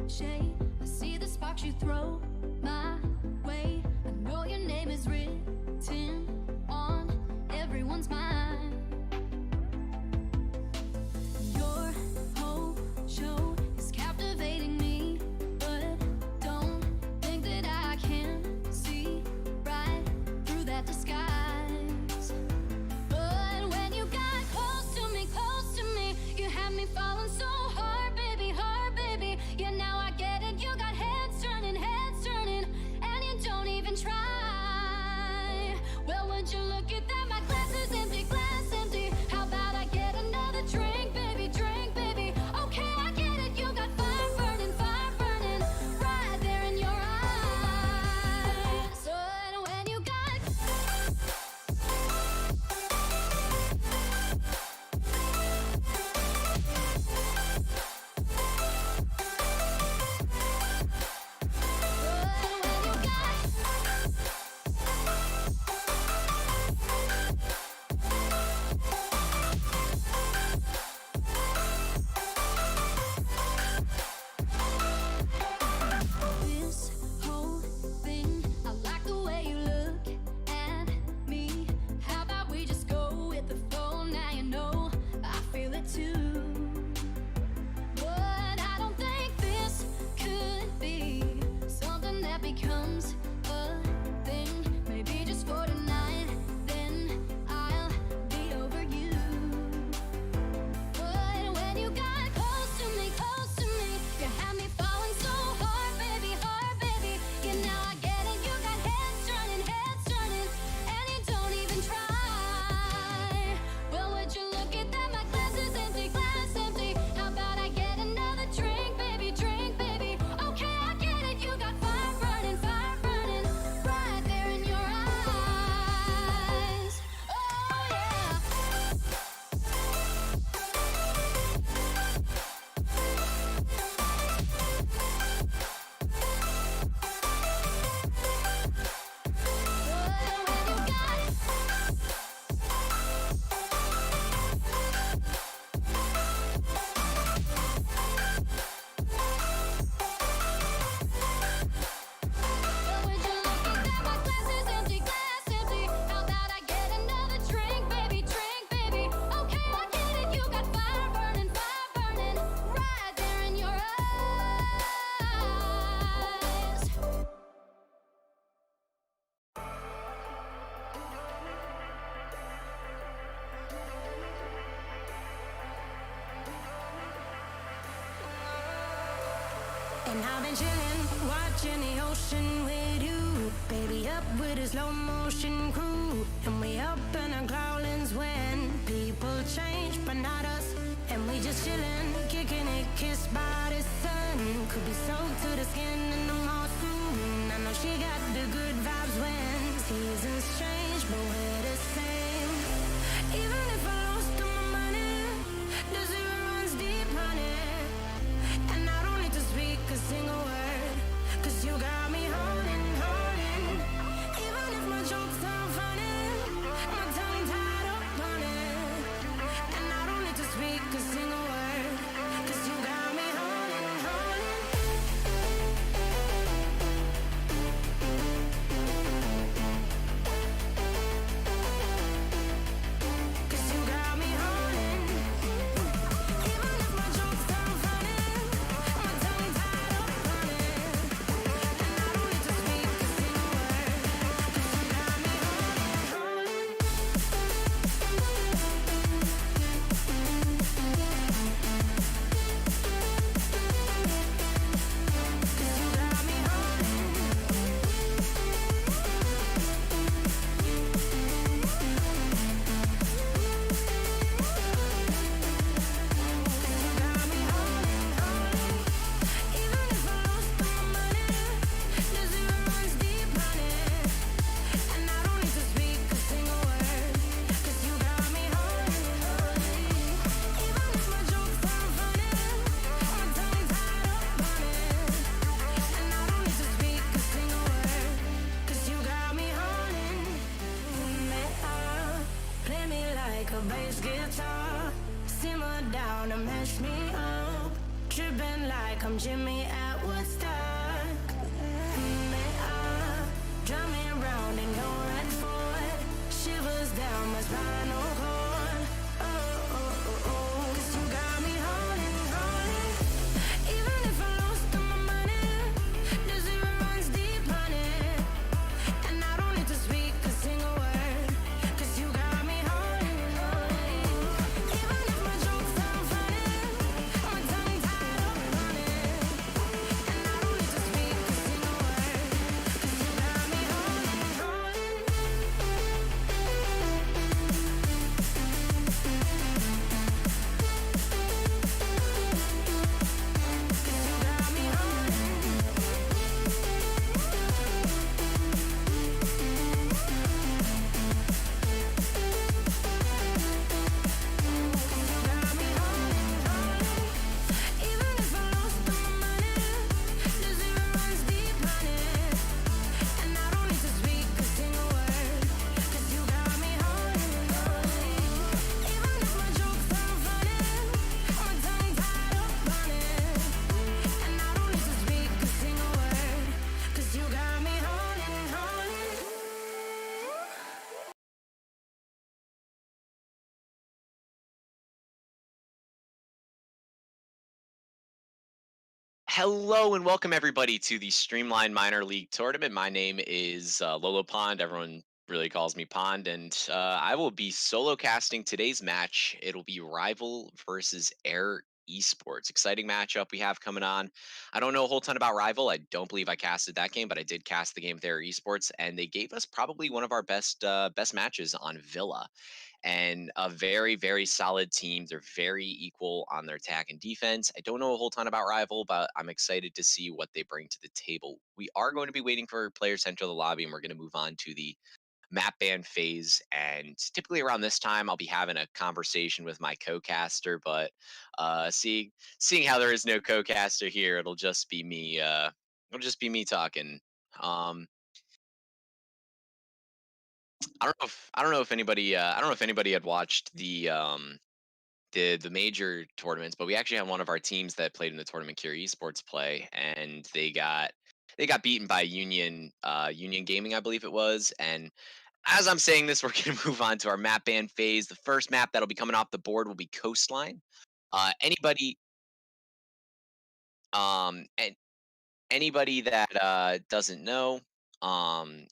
cliche. I see the sparks you throw my way. I know your name is written on everyone's mind. Your whole show is captivating me, but And I've been chilling, watching the ocean with you. Baby, up with a slow motion crew. And we up in our growlings when people change, but not us. And we just chilling, kicking it, kissed by the sun. Could be soaked to the skin in the mall soon. I know she got the good vibes when seasons change, but we're the same. Even if I lost all my money, the zero runs deep, honey. And I don't need to speak a single word, 'cause you got me holding, holding. Even if my jokes sound funny, my tongue tied up on it. And I don't need to speak a single word, 'cause you got me holding, holding. 'Cause you got me holding. Even if my jokes sound funny, my tongue tied up on it. And I don't need to speak a single word, 'cause you got me holding, holding. 'Cause you got me holding. You got me holding, holding. Even if I lost all my money, the zero runs deep, honey. And I don't need to speak a single word, 'cause you got me holding, holding. Even if my jokes sound funny, my tongue tied up on it. And I don't need to speak a single word, 'cause you got me holding me up. Play me like a bass guitar, simmer down and mash me up. Tripping like I'm Jimmy at Woodstock. Me up, drum me round in your red Ford. Shivers down my spinal cord. Oh, oh, oh, oh. 'Cause you got me holding, holding. Even if I lost all my money, the zero runs deep, honey. And I don't need to speak a single word, 'cause you got me holding, holding. Even if my jokes sound funny, my tongue tied up on it. And I don't need to speak a single word, 'cause you got me holding, holding. 'Cause you got me holding. You got me holding, holding. Even if I lost all my money, the zero runs deep, honey. And I don't need to speak a single word, 'cause you got me holding, holding. Even if my jokes sound funny, my tongue tied up on it. And I don't need to speak a single word, 'cause you got me holding, holding. Hello and welcome everybody to the Streamline Minor League Tournament. My name is Lolo Pond. Everyone really calls me Pond, and I will be solo casting today's match. It'll be Rival versus Air Esports. Exciting matchup we have coming on. I don't know a whole ton about Rival. I don't believe I casted that game, but I did cast the game with Air Esports, and they gave us probably one of our best matches on Villa, and a very, very solid team. They're very equal on their attack and defense. I don't know a whole ton about Rival, but I'm excited to see what they bring to the table. We are going to be waiting for players to enter the lobby, and we're going to move on to the map ban phase. And typically around this time, I'll be having a conversation with my co-caster, but seeing how there is no co-caster here, it'll just be me. It'll just be me talking. Um, I don't know if anybody I don't know if anybody had watched the major tournaments, but we actually had one of our teams that played in the tournament, Cure Esports, play, and they got beaten by Union Gaming, I believe it was. And as I'm saying this, we're going to move on to our map ban phase. The first map that'll be coming off the board will be Coastline. Anybody and anybody that doesn't know,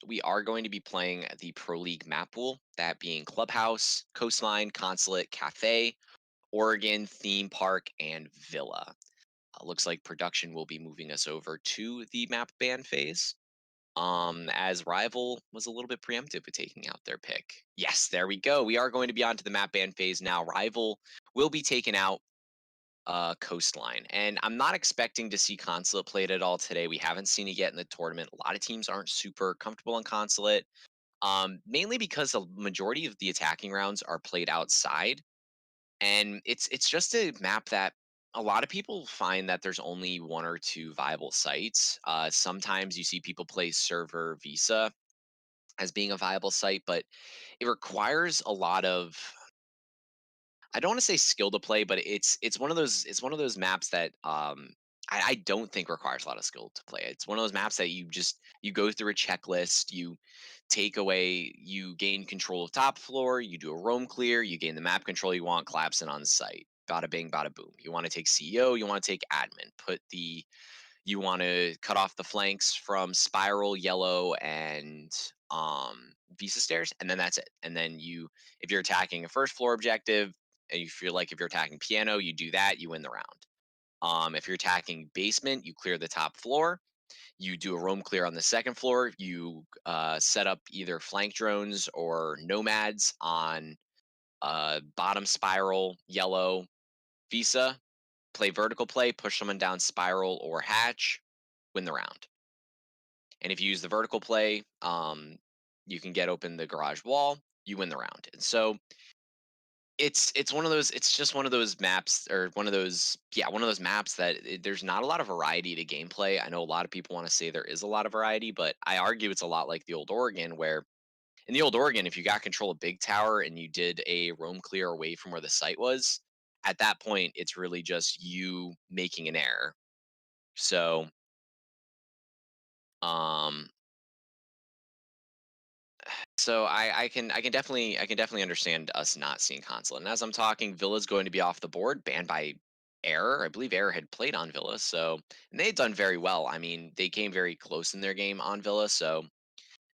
we are going to be playing the Pro League map pool, that being Clubhouse, Coastline, Consulate, Cafe, Oregon, Theme Park, and Villa. looks like production will be moving us over to the map ban phase. As Rival was a little bit preemptive with taking out their pick. Yes, there we go. We are going to be on to the map ban phase now. Rival will be taken out Coastline. And I'm not expecting to see Consulate played at all today. We haven't seen it yet in the tournament. A lot of teams aren't super comfortable on Consulate, mainly because the majority of the attacking rounds are played outside. And it's just a map that a lot of people find that there's only one or two viable sites. Sometimes you see people play Server Visa as being a viable site, but it requires a lot of, I don't want to say skill to play, but it's one of those maps that I don't think requires a lot of skill to play. It's one of those maps that you go through a checklist, you gain control of top floor, you do a roam clear, you gain the map control you want, collapse it on site. Bada bing, bada boom. You want to take CEO, you want to take admin, you want to cut off the flanks from spiral, yellow, and visa stairs, and then that's it. And then if you're attacking a first floor objective, and you feel like if you're attacking piano, you do that, you win the round. If you're attacking basement, you clear the top floor. You do a roam clear on the second floor. You set up either flank drones or nomads on bottom spiral, yellow, visa. Play vertical play, push someone down spiral or hatch, win the round. And if you use the vertical play, you can get open the garage wall, you win the round. And so it's just one of those maps, or one of those maps that there's not a lot of variety to gameplay. I know a lot of people want to say there is a lot of variety, but I argue it's a lot like the old Oregon, where in the old Oregon, if you got control of big tower and you did a roam clear away from where the site was, at that point it's really just you making an error. So um I can definitely understand us not seeing console. And as I'm talking, Villa's going to be off the board, banned by Error. I believe Error had played on Villa, so and they had done very well. I mean, they came very close in their game on Villa, so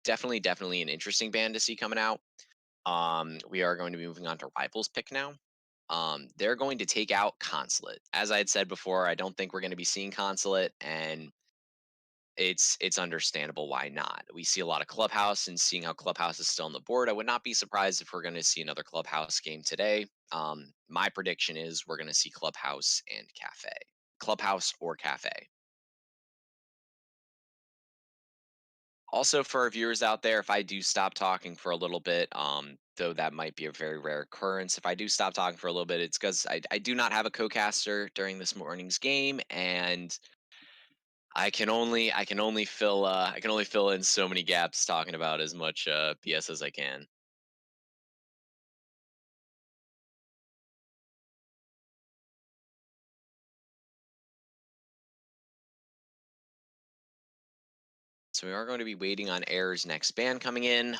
definitely an interesting ban to see coming out. We are going to be moving on to Rivals pick now. They're going to take out Consulate. As I had said before, I don't think we're going to be seeing Consulate, and it's understandable why not. We see a lot of Clubhouse, and seeing how Clubhouse is still on the board, I would not be surprised if we're going to see another Clubhouse game today. My prediction is we're going to see Clubhouse and Cafe, Clubhouse or Cafe. Also, for our viewers out there, if I do stop talking for a little bit, though that might be a very rare occurrence, if I do stop talking for a little bit, it's because I do not have a co-caster during this morning's game, and I can only fill in so many gaps talking about as much BS as I can. So we are going to be waiting on Air's next ban coming in.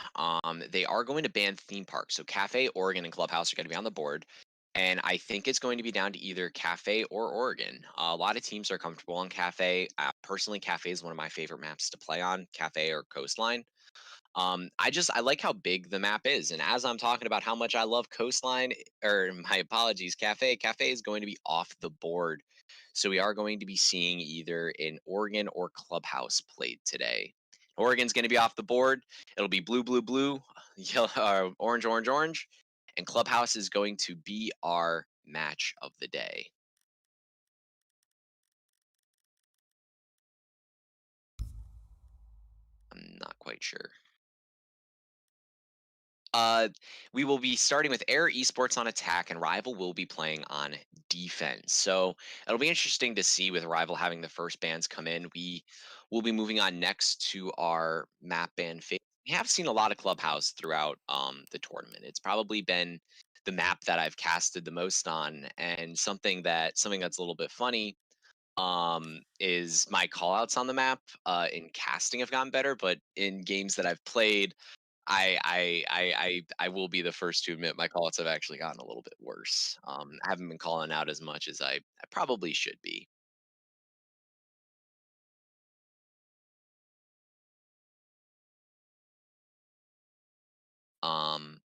They are going to ban theme parks. So Cafe, Oregon, and Clubhouse are going to be on the board. And I think it's going to be down to either Cafe or Oregon. A lot of teams are comfortable on Cafe. Personally, Cafe is one of my favorite maps to play on, Cafe or Coastline. I like how big the map is, and as I'm talking about how much I love Coastline, or my apologies, Cafe is going to be off the board, so we are going to be seeing either an Oregon or Clubhouse played today. Oregon's going to be off the board. It'll be blue, blue, blue, yellow, orange, orange, orange, and Clubhouse is going to be our match of the day. I'm not quite sure. Uh, we will be starting with Air Esports on attack, and Rival will be playing on defense. So it'll be interesting to see with Rival having the first bans come in. We will be moving on next to our map ban phase. We have seen a lot of Clubhouse throughout the tournament. It's probably been the map that I've casted the most on, and something that's a little bit funny is my callouts on the map in casting have gotten better, but in games that I've played, I will be the first to admit my callouts have actually gotten a little bit worse. I haven't been calling out as much as I probably should be. Um,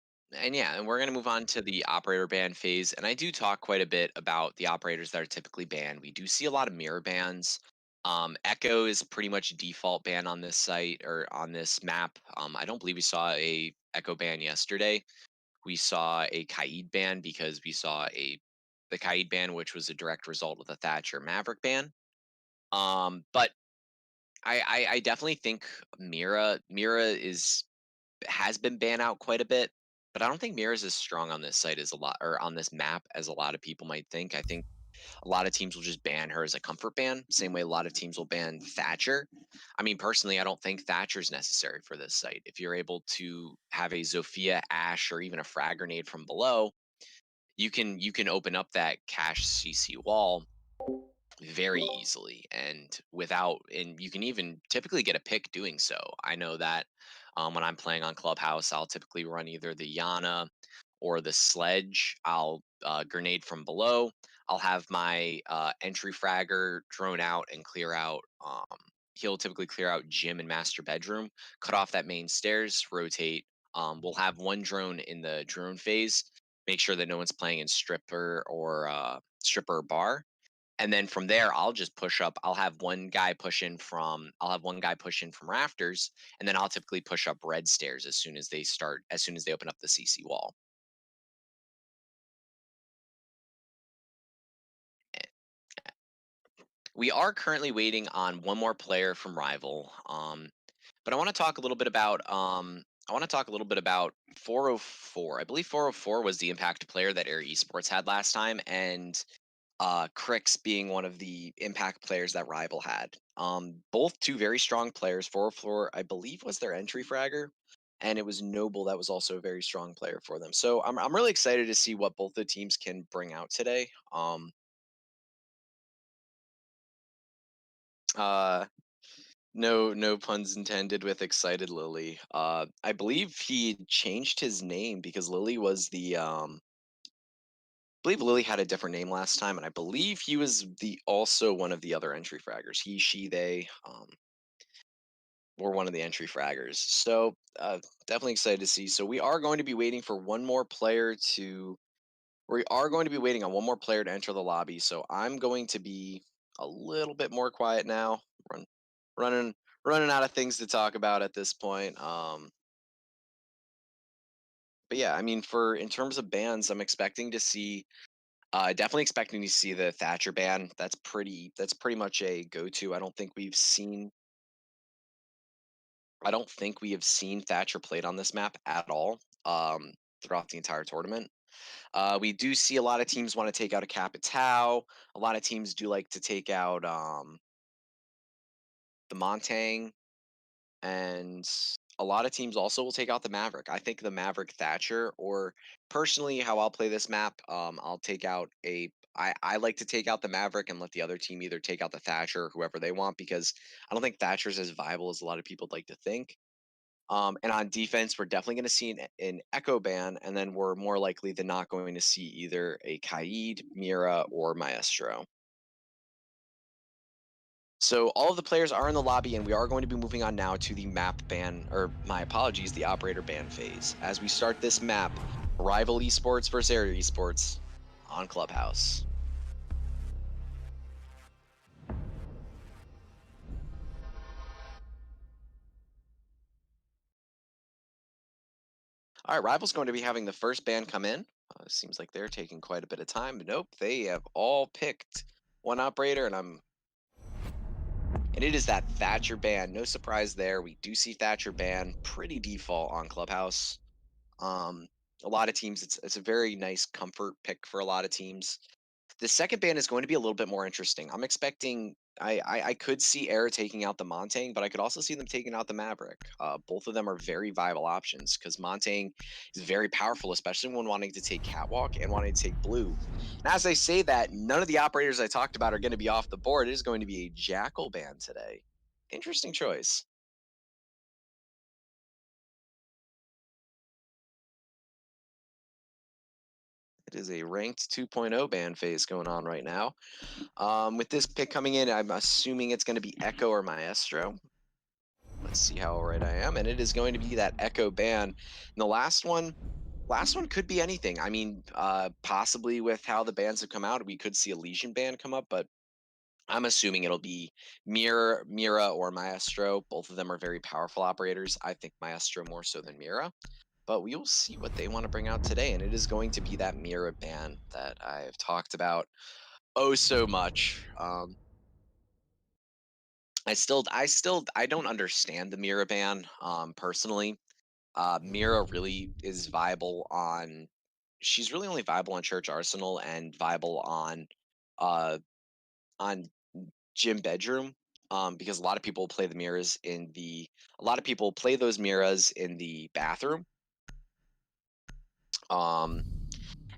And yeah, and we're going to move on to the operator ban phase. And I do talk quite a bit about the operators that are typically banned. We do see a lot of mirror bans. Echo is pretty much default ban on this site or on this map. I don't believe we saw a Echo ban yesterday. We saw a Kaid ban because we saw the Kaid ban, which was a direct result of the Thatcher Maverick ban. But I definitely think Mira has been banned out quite a bit, but I don't think Mira is as strong on this site as a lot or on this map as a lot of people might think. I think a lot of teams will just ban her as a comfort ban, same way a lot of teams will ban Thatcher. I mean, personally, I don't think Thatcher is necessary for this site. If you're able to have a Zofia, Ash, or even a frag grenade from below, you can open up that cache CC wall very easily and you can even typically get a pick doing so. I know that when I'm playing on Clubhouse, I'll typically run either the Yana or the Sledge. I'll grenade from below. I'll have my entry fragger drone out and clear out. He'll typically clear out gym and master bedroom, cut off that main stairs, rotate. We'll have one drone in the drone phase, make sure that no one's playing in stripper or bar, and then from there I'll just push up. I'll have one guy push in from rafters, and then I'll typically push up red stairs as soon as they open up the CC wall. Eh, we are currently waiting on one more player from rival, but I want to talk a little bit about 404. I believe 404 was the impact player that Air Esports had last time, and Crix being one of the impact players that Rival had. Both two very strong players. 404, I believe, was their entry fragger, and it was Noble that was also a very strong player for them. So I'm really excited to see what both the teams can bring out today. Uh, no puns intended with excited Lily. I believe he changed his name because Lily was I believe Lily had a different name last time, and I believe he was the also one of the other entry fraggers. He, she, they were one of the entry fraggers. So definitely excited to see. So we are going to be waiting for one more player to. We are going to be waiting on one more player to enter the lobby. So I'm going to be a little bit more quiet now. Run, running running out of things to talk about at this point. But yeah, I mean, for in terms of bans, I'm expecting to see definitely expecting to see the Thatcher ban. That's pretty much a go-to. I don't think we have seen Thatcher played on this map at all throughout the entire tournament. We do see a lot of teams want to take out a Capitao. A lot of teams do like to take out the Montang, and a lot of teams also will take out the Maverick. I think the Maverick Thatcher, or personally, how I'll play this map, I'll take out a. I like to take out the Maverick and let the other team either take out the Thatcher or whoever they want, because I don't think Thatcher's as viable as a lot of people would like to think. And on defense, we're definitely going to see an Echo ban, and then we're more likely than not going to see either a Kaid, Mira, or Maestro. So all of the players are in the lobby, and we are going to be moving on now to the map ban, or my apologies, the operator ban phase. As we start this map, Rival Esports versus Air Esports on Clubhouse. All right, Rival's going to be having the first ban come in. Seems like they're taking quite a bit of time. Nope, they have all picked one operator, and it is that Thatcher ban. No surprise there. We do see Thatcher ban pretty default on Clubhouse. Um, a lot of teams, it's a very nice comfort pick for a lot of teams. The second ban is going to be a little bit more interesting. I'm expecting I could see Air taking out the Montang, but I could also see them taking out the Maverick. Both of them are very viable options because Montang is very powerful, especially when wanting to take Catwalk and wanting to take Blue. And as I say that, none of the operators I talked about are going to be off the board. It is going to be a Jackal ban today. Interesting choice. It is a ranked 2.0 ban phase going on right now. With this pick coming in, I'm assuming it's going to be Echo or Maestro. Let's see how right I am. And it is going to be that Echo ban. And the last one, Last one could be anything. I mean, possibly with how the bans have come out, we could see a Legion ban come up, but I'm assuming it'll be Mira or Maestro. Both of them are very powerful operators. I think Maestro more so than Mira, but we will see what they want to bring out today, and it is going to be that Mira ban that I've talked about oh so much. I don't understand the Mira ban personally. Mira really is viable on. She's really only viable on Church Arsenal and viable uh on gym bedroom, because a lot of people play the mirrors in the a lot of people play those mirrors in the bathroom. Um,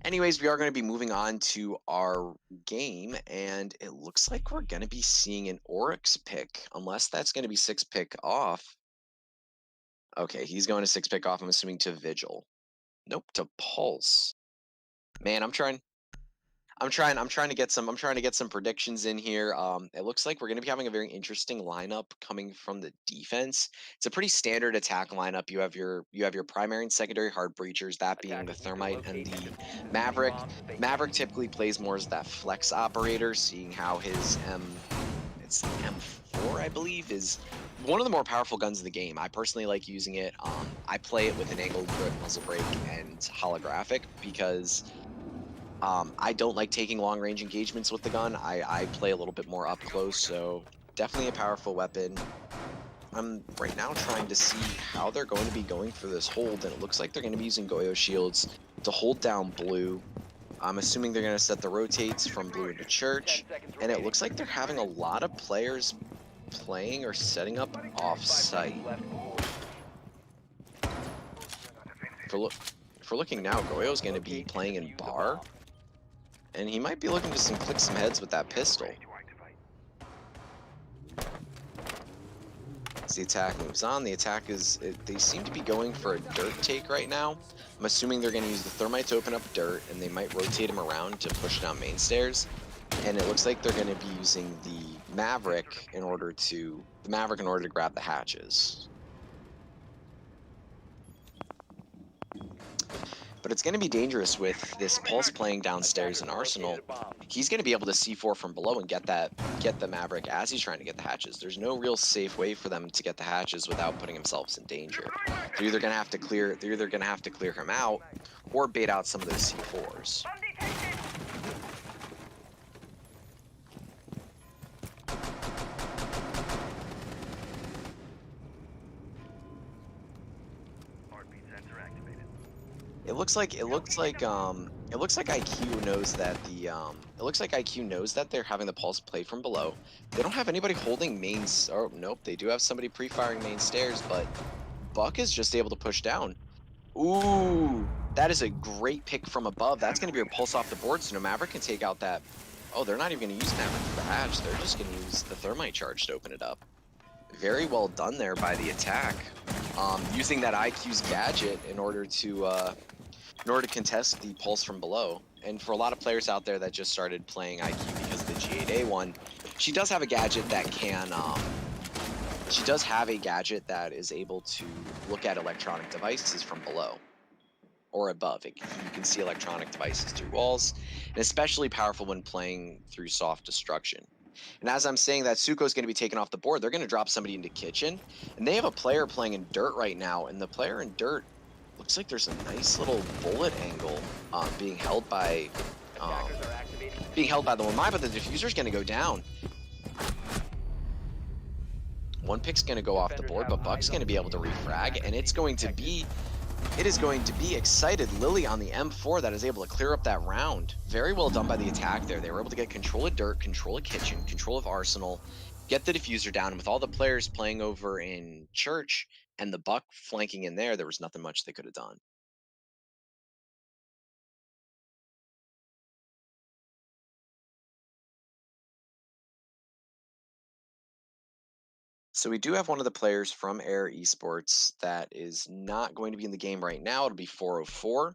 Anyways, we are going to be moving on to our game, and it looks like we're going to be seeing an Oryx pick, unless that's going to be six pick off. Okay, he's going to six pick off. I'm assuming to Vigil. Nope, to Pulse. Man, I'm trying to get some predictions in here. It looks like we're going to be having a very interesting lineup coming from the defense. It's a pretty standard attack lineup. You have your primary and secondary hard breachers, that being the Thermite and the Maverick. Maverick typically plays more as that flex operator, seeing how his it's the M4, I believe, is one of the more powerful guns in the game. I personally like using it. I play it with an angled grip, muzzle brake, and holographic because I don't like taking long range engagements with the gun. I play a little bit more up close, so definitely a powerful weapon. I'm right now trying to see how they're going to be going for this hold, and it looks like they're going to be using Goyo shields to hold down blue. I'm assuming they're going to set the rotates from blue into church, and it looks like they're having a lot of players playing or setting up off site. For looking now, Goyo's going to be playing in bar. And he might be looking to click some heads with that pistol. As the attack moves on, they seem to be going for a dirt take right now. I'm assuming they're going to use the Thermite to open up dirt, and they might rotate him around to push down main stairs. And it looks like they're going to be using the Maverick in order to grab the hatches. But it's going to be dangerous with this Pulse playing downstairs in Arsenal. He's going to be able to C4 from below and get the Maverick as he's trying to get the hatches. There's no real safe way for them to get the hatches without putting themselves in danger. They're either going to have to clear him out or bait out some of those C4s. It looks like IQ knows that they're having the Pulse play from below. They don't have anybody holding mains. Oh nope, they do have somebody pre-firing main stairs, but Buck is just able to push down. Ooh, that is a great pick from above. That's going to be a Pulse off the board, so no Maverick can take out that. Oh, they're not even going to use Maverick for the hatch. They're just going to use the Thermite charge to open it up. Very well done there by the attack, using that IQ's gadget in order to contest the Pulse from below. And for a lot of players out there that just started playing IQ because of the G8A one, she does have a gadget that can, she does have a gadget that is able to look at electronic devices from below or above. You can see electronic devices through walls, and especially powerful when playing through soft destruction. And as I'm saying that, Suko's going to be taken off the board. They're going to drop somebody into kitchen, and they have a player playing in dirt right now, and the player in dirt looks like there's a nice little bullet angle being held by the Wamai, but the diffuser's going to go down. One pick's going to go off the board, but Buck's going to be able to refrag, and it is going to be Excited Lily on the M4 that is able to clear up that round. Very well done by the attack there. They were able to get control of dirt, control of kitchen, control of Arsenal, get the diffuser down. And with all the players playing over in church and the Buck flanking in there was nothing much they could have done. So we do have one of the players from Air Esports that is not going to be in the game right now. It'll be 404.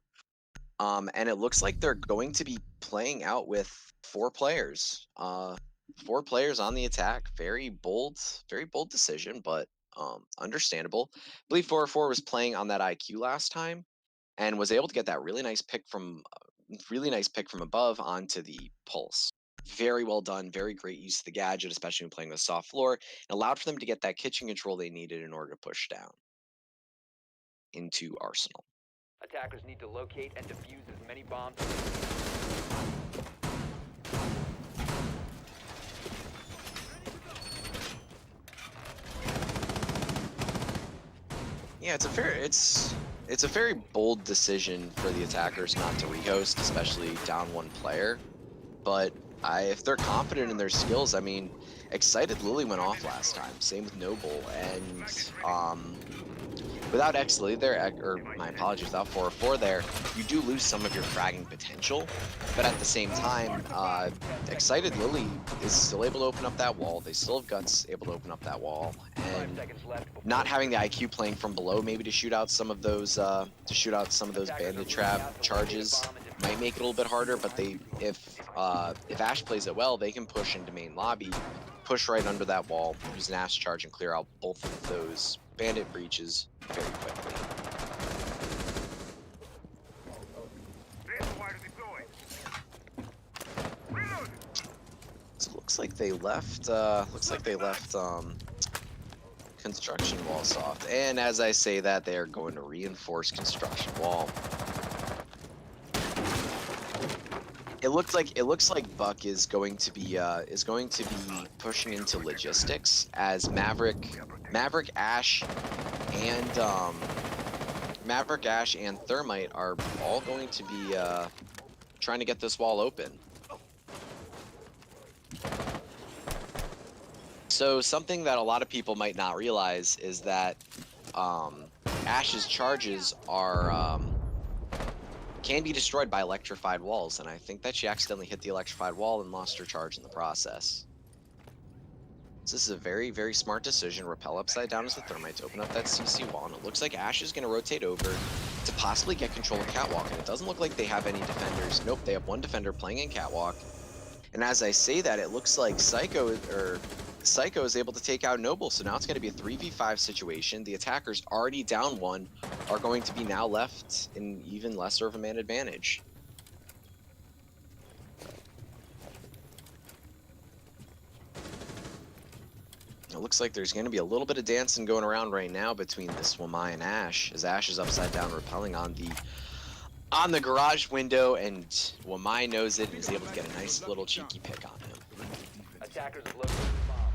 And it looks like they're going to be playing out with four players. Four players on the attack. Very bold decision, but understandable. I believe 404 was playing on that IQ last time. and was able to get that really nice pick from above onto the pulse. Very well done, very great use of the gadget, especially when playing with soft floor, and allowed for them to get that kitchen control they needed in order to push down into Arsenal. Attackers need to locate and defuse as many bombs. Yeah, it's a very bold decision for the attackers not to rehost, especially down one player. But if they're confident in their skills, I mean, Excited Lily went off last time. Same with Noble, and without X Lily there, or my apologies, without 404 there, you do lose some of your fragging potential. But at the same time, Excited Lily is still able to open up that wall. They still have Guts able to open up that wall, 5 and seconds left before not having the IQ playing from below, maybe to shoot out some of those bandit trap charges might make it a little bit harder. But if Ash plays it well, they can push into main lobby, push right under that wall, use an Ash charge, and clear out both of those bandit breaches very quickly. So it looks like they left. Construction wall soft, and as I say that, they are going to reinforce construction wall. It looks like Buck is going to be pushing into logistics as Maverick, Ash, and Thermite are all going to be trying to get this wall open. So something that a lot of people might not realize is that Ash's charges are can be destroyed by electrified walls, and I think that she accidentally hit the electrified wall and lost her charge in the process. So this is a very, very smart decision. Repel upside down as the Thermite to open up that CC wall, and it looks like Ash is going to rotate over to possibly get control of Catwalk, and it doesn't look like they have any defenders. Nope, they have one defender playing in Catwalk. And as I say that, it looks like Psycho is able to take out Noble, so now it's going to be a 3v5 situation. The attackers already down one are going to be now left in even lesser of a man advantage. It looks like there's going to be a little bit of dancing going around right now between this Wamai and Ash, as Ash is upside down repelling on the garage window, and Wamai knows it and is able to get a nice little cheeky pick on him. attackers have located the bomb.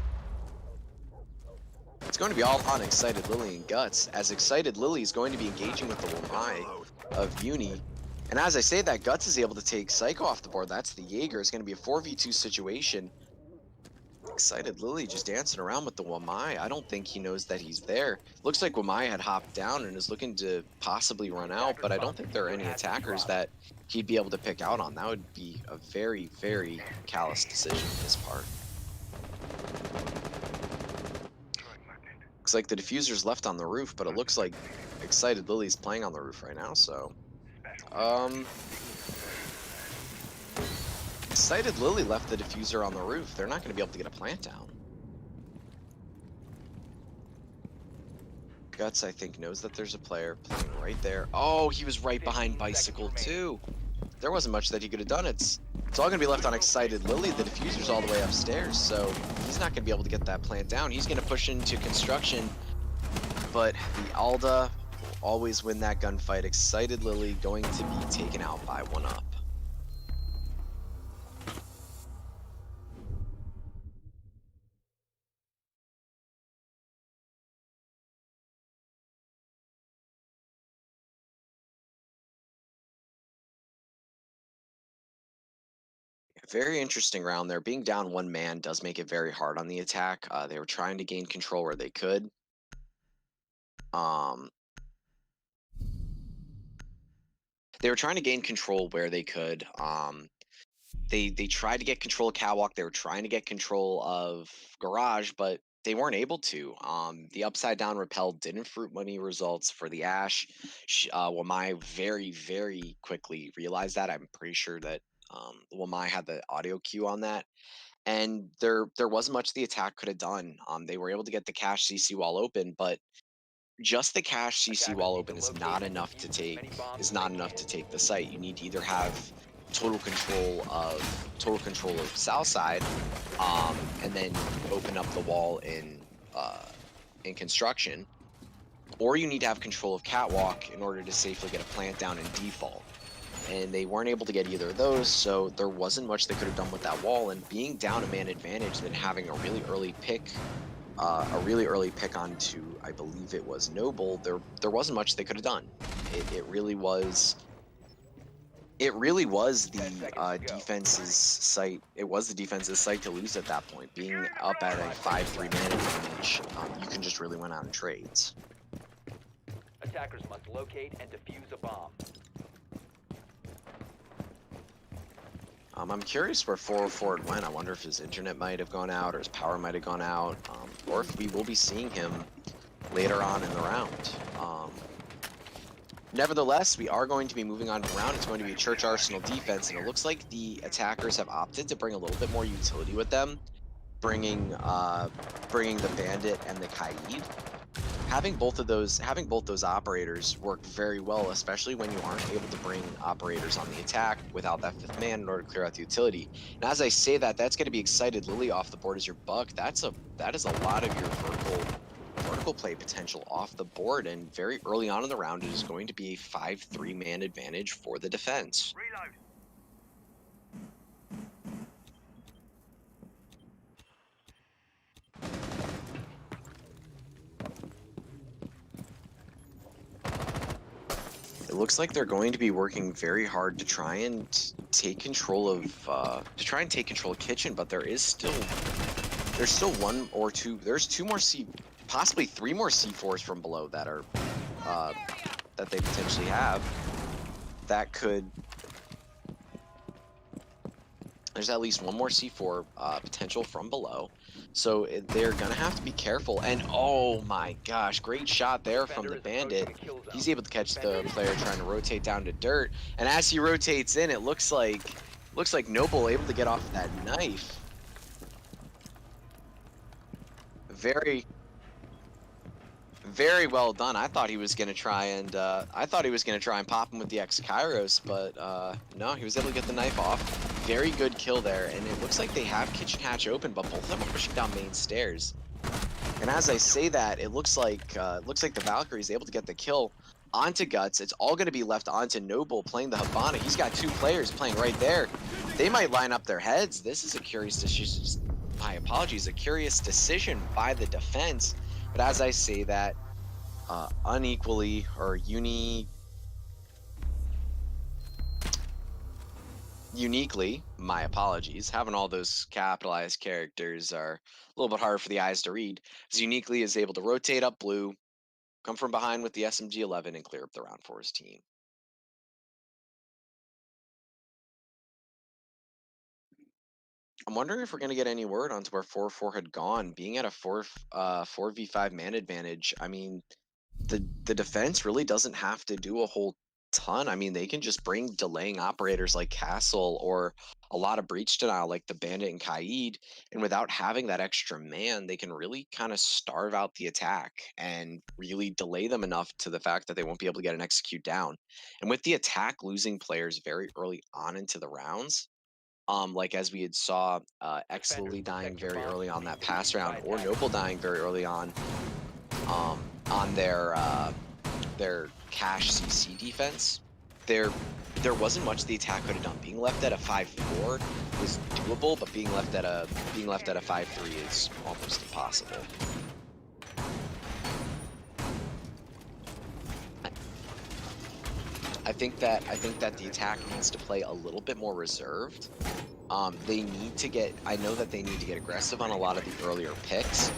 It's going to be all on Excited Lily and Guts, as Excited Lily is going to be engaging with the Wamai of Uni. And as I say that, Guts is able to take Psycho off the board. That's the Jaeger. It's going to be a 4v2 situation. Excited Lily just dancing around with the Wamai. I don't think he knows that he's there. Looks like Wamai had hopped down and is looking to possibly run out, but I don't think there are any attackers that he'd be able to pick out on. That would be a very, very callous decision on his part. Looks like the diffuser's left on the roof, but it looks like Excited Lily's playing on the roof right now, so Excited Lily left the diffuser on the roof. They're not going to be able to get a plant down. Guts, I think, knows that there's a player playing right there. Oh, he was right behind Bicycle, too. There wasn't much that he could have done. It's all going to be left on Excited Lily. The diffuser's all the way upstairs, so he's not going to be able to get that plant down. He's going to push into construction, but the Alda will always win that gunfight. Excited Lily going to be taken out by 1-up. Very interesting round there. Being down one man does make it very hard on the attack. They were trying to gain control where they could. They were trying to gain control where they could. They tried to get control of Catwalk. They were trying to get control of Garage, but they weren't able to. The upside down repel didn't fruit any results for the Ash. Wamai very, very quickly realized that. I'm pretty sure that Wamai had the audio cue on that. And there wasn't much the attack could have done. They were able to get the cache CC wall open, but just the cache CC Attackers wall need open to is locate not and enough to defuse as take many bombs as they can. the site. You need to either have total control of south side, and then open up the wall in construction, or you need to have control of catwalk in order to safely get a plant down in default. And they weren't able to get either of those, so there wasn't much they could have done with that wall. And being down a man advantage, then having a really early pick onto, I believe it was Noble, there wasn't much they could have done. It really was. It really was 10 the seconds to go. defense's site. It was the defense's site to lose at that point. Being up at a 5-3 man advantage, you can just really win out in trades. Attackers must locate and defuse a bomb. I'm curious where 404 went. I wonder if his internet might have gone out or his power might have gone out, or if we will be seeing him later on in the round. Nevertheless, we are going to be moving on to the round. It's going to be a Church Arsenal defense, and it looks like the attackers have opted to bring a little bit more utility with them, bringing the Bandit and the Kaid. Having both those operators work very well, especially when you aren't able to bring operators on the attack without that fifth man in order to clear out the utility. And as I say that, that's going to be excited Lily off the board as your buck. That is a lot of your vertical play potential off the board, and very early on in the round it is going to be a 5-3 man advantage for the defense. Reload. It looks like they're going to be working very hard to try and take control of kitchen, but there's still one or two. There's two more possibly three more C4s from below that are that they potentially have. That could. There's at least one more C4 potential from below, so they're gonna have to be careful. And oh my gosh, great shot there from the Bandit. He's able to catch the player trying to rotate down to dirt, and as he rotates in, it looks like Noble able to get off that knife. Very well done. I thought he was gonna try and pop him with the X Kairos, but no, he was able to get the knife off. Very good kill there, and it looks like they have kitchen hatch open, but both of them are pushing down main stairs. And as I say that, it looks like the Valkyrie is able to get the kill onto Guts. It's all going to be left onto Noble playing the Habana. He's got two players playing right there. They might line up their heads. This is a curious decision. My apologies, a curious decision by the defense. But as I say that, unequally or uniquely, my apologies, having all those capitalized characters are a little bit harder for the eyes to read, as uniquely is able to rotate up blue, come from behind with the SMG-11, and clear up the round for his team. I'm wondering if we're going to get any word onto where 4-4 had gone. Being at a 4v5 man advantage, I mean, the defense really doesn't have to do a whole ton. I mean, they can just bring delaying operators like Castle or a lot of breach denial like the Bandit and Kaid, and without having that extra man, they can really kind of starve out the attack and really delay them enough to the fact that they won't be able to get an execute down. And with the attack losing players very early on into the rounds, like as we had saw X Lily dying very early on that pass round, or Noble dying very early on their cache CC defense, there wasn't much the attack could have done. Being left at a 5-4 was doable, but being left at a 5-3 is almost impossible. I think that the attack needs to play a little bit more reserved. They need to get. I know that they need to get aggressive on a lot of the earlier picks,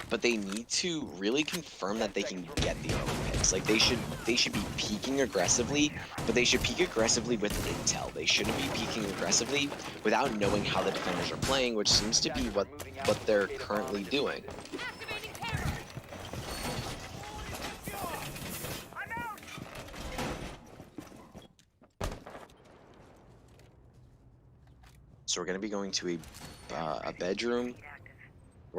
but they need to really confirm that they can get the early picks. Like they should be peaking aggressively, but they should peak aggressively with intel. They shouldn't be peaking aggressively without knowing how the defenders are playing, which seems to be what they're currently doing. So we're going to be going to a bedroom.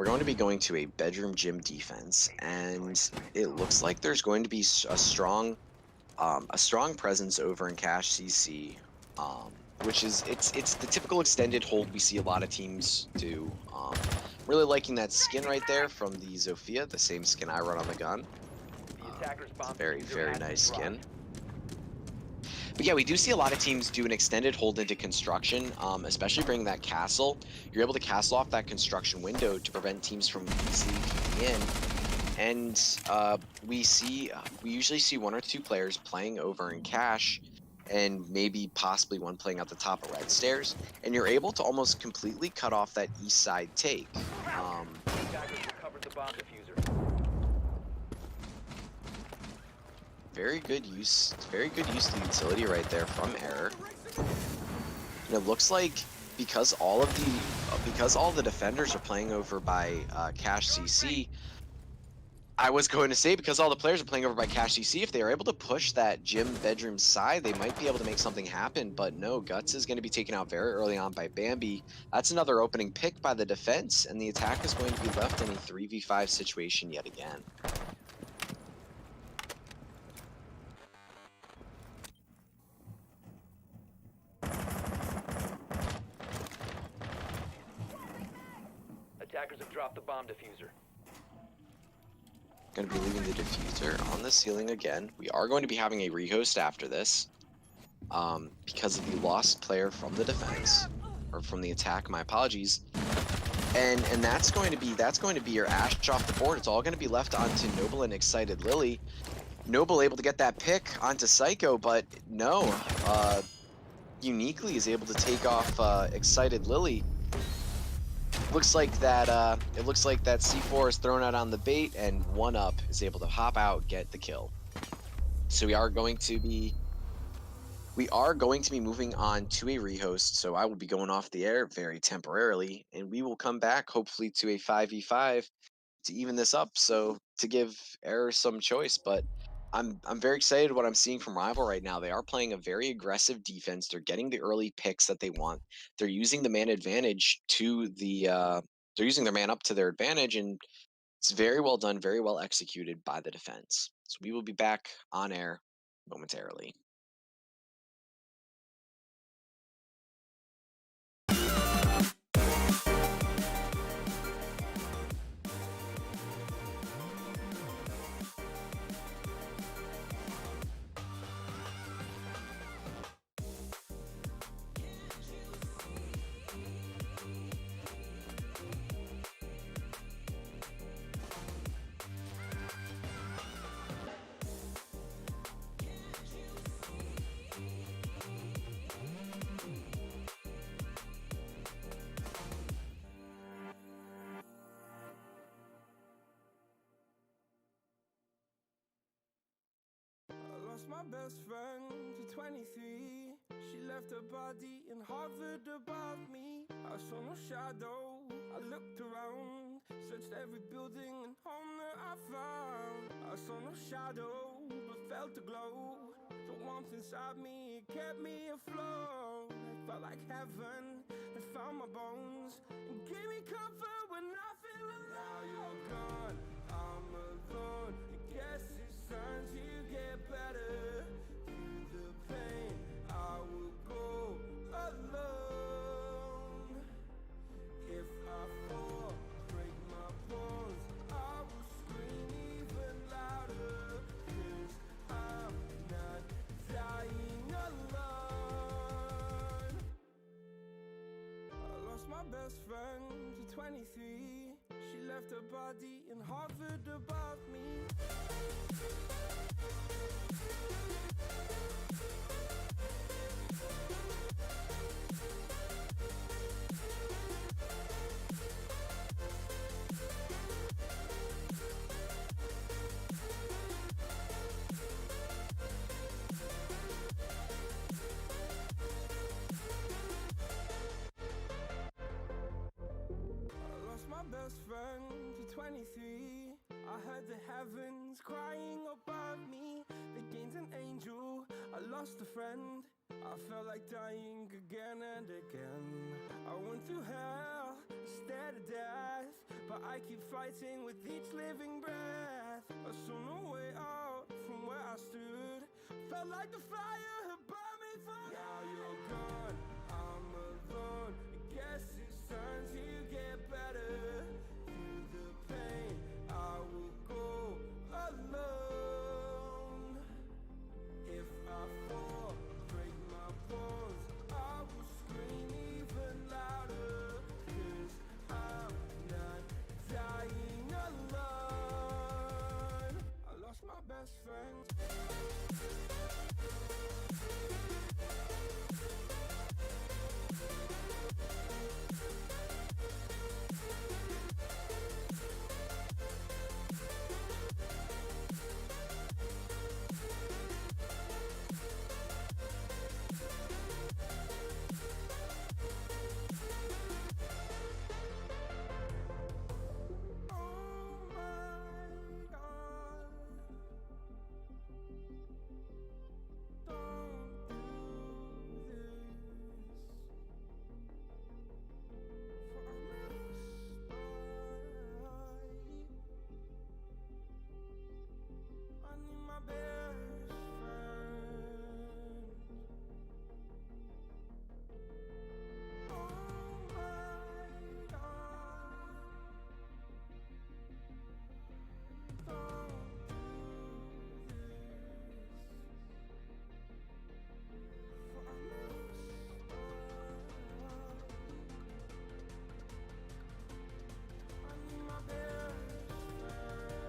we're going to be going to a bedroom gym defense, and it looks like there's going to be a strong presence over in Cash CC, which is it's the typical extended hold we see a lot of teams do. Really liking that skin right there from the Zofia, the same skin I run on the gun. The attacker's bomb Very, diffuser very has been nice skin. dropped. But yeah, we do see a lot of teams do an extended hold into construction, especially bringing that castle. You're able to castle off that construction window to prevent teams from easily peeking in. And we usually see one or two players playing over in cash, and maybe possibly one playing out the top of red stairs. And you're able to almost completely cut off that east side take. The attackers recovered the bomb diffuser. Very good use of the utility right there from Error. And it looks like because all the defenders are playing over by Cash CC, I was going to say because all the players are playing over by Cash CC, if they are able to push that gym bedroom side, they might be able to make something happen. But no, Guts is going to be taken out very early on by Bambi. That's another opening pick by the defense, and the attack is going to be left in a 3v5 situation yet again. Attackers have dropped the bomb diffuser. Going to be leaving the diffuser on the ceiling again. We are going to be having a rehost after this, because of the lost player from the defense, or from the attack. My apologies. And that's going to be your Ash off the board. It's all going to be left onto Noble and Excited Lily. Noble able to get that pick onto Psycho, but no, Uniquely is able to take off Excited Lily. Looks like that C4 is thrown out on the bait, and 1UP is able to hop out, get the kill. So we are going to be moving on to a rehost. So I will be going off the air very temporarily, and we will come back hopefully to a 5v5 to even this up. So to give Error some choice, but I'm very excited what I'm seeing from Rival right now. They are playing a very aggressive defense. They're getting the early picks that they want. They're using the man advantage to they're using their man up to their advantage, and it's very well done, very well executed by the defense. So we will be back on air momentarily. My best friend to 23. She left her body in Harvard above me. I saw no shadow. I looked around, searched every building and home that I found. I saw no shadow, but felt a glow. The warmth inside me, it kept me afloat. It felt like heaven had found my bones and gave me comfort when I feel alone. Now you're gone, I'm alone. I guess it's time to get better. Through the pain, I will go alone. If I fall, break my bones, I will scream even louder. 'Cause I'm not dying alone. I lost my best friend to 23. She left her body in Harvard above me. My best friend to 23. I heard the heavens crying above me. They gained an angel, I lost a friend. I felt like dying again and again. I went through hell instead of death, but I keep fighting with each living breath. I saw no way out from where I stood. Felt like the fire had burned me through. Now you're gone, I'm alone. I guess it's time to get better. Through the pain, I will go alone. If I fall, break my bones, I will scream even louder. 'Cause I'm not dying alone. I lost my best friend. Oh my God. Don't do this. For I must die. I need my best friend. Oh my God. Don't do this. For I must die. I need my best friend.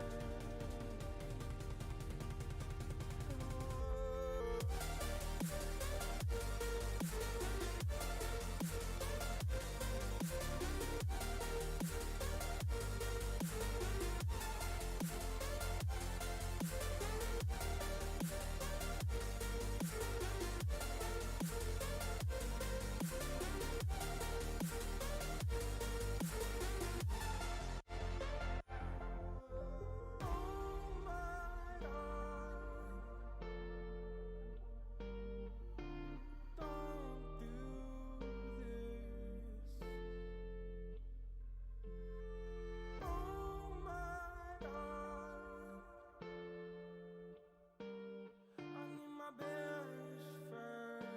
Oh my God. Don't do this. Oh my God. I need my best friend.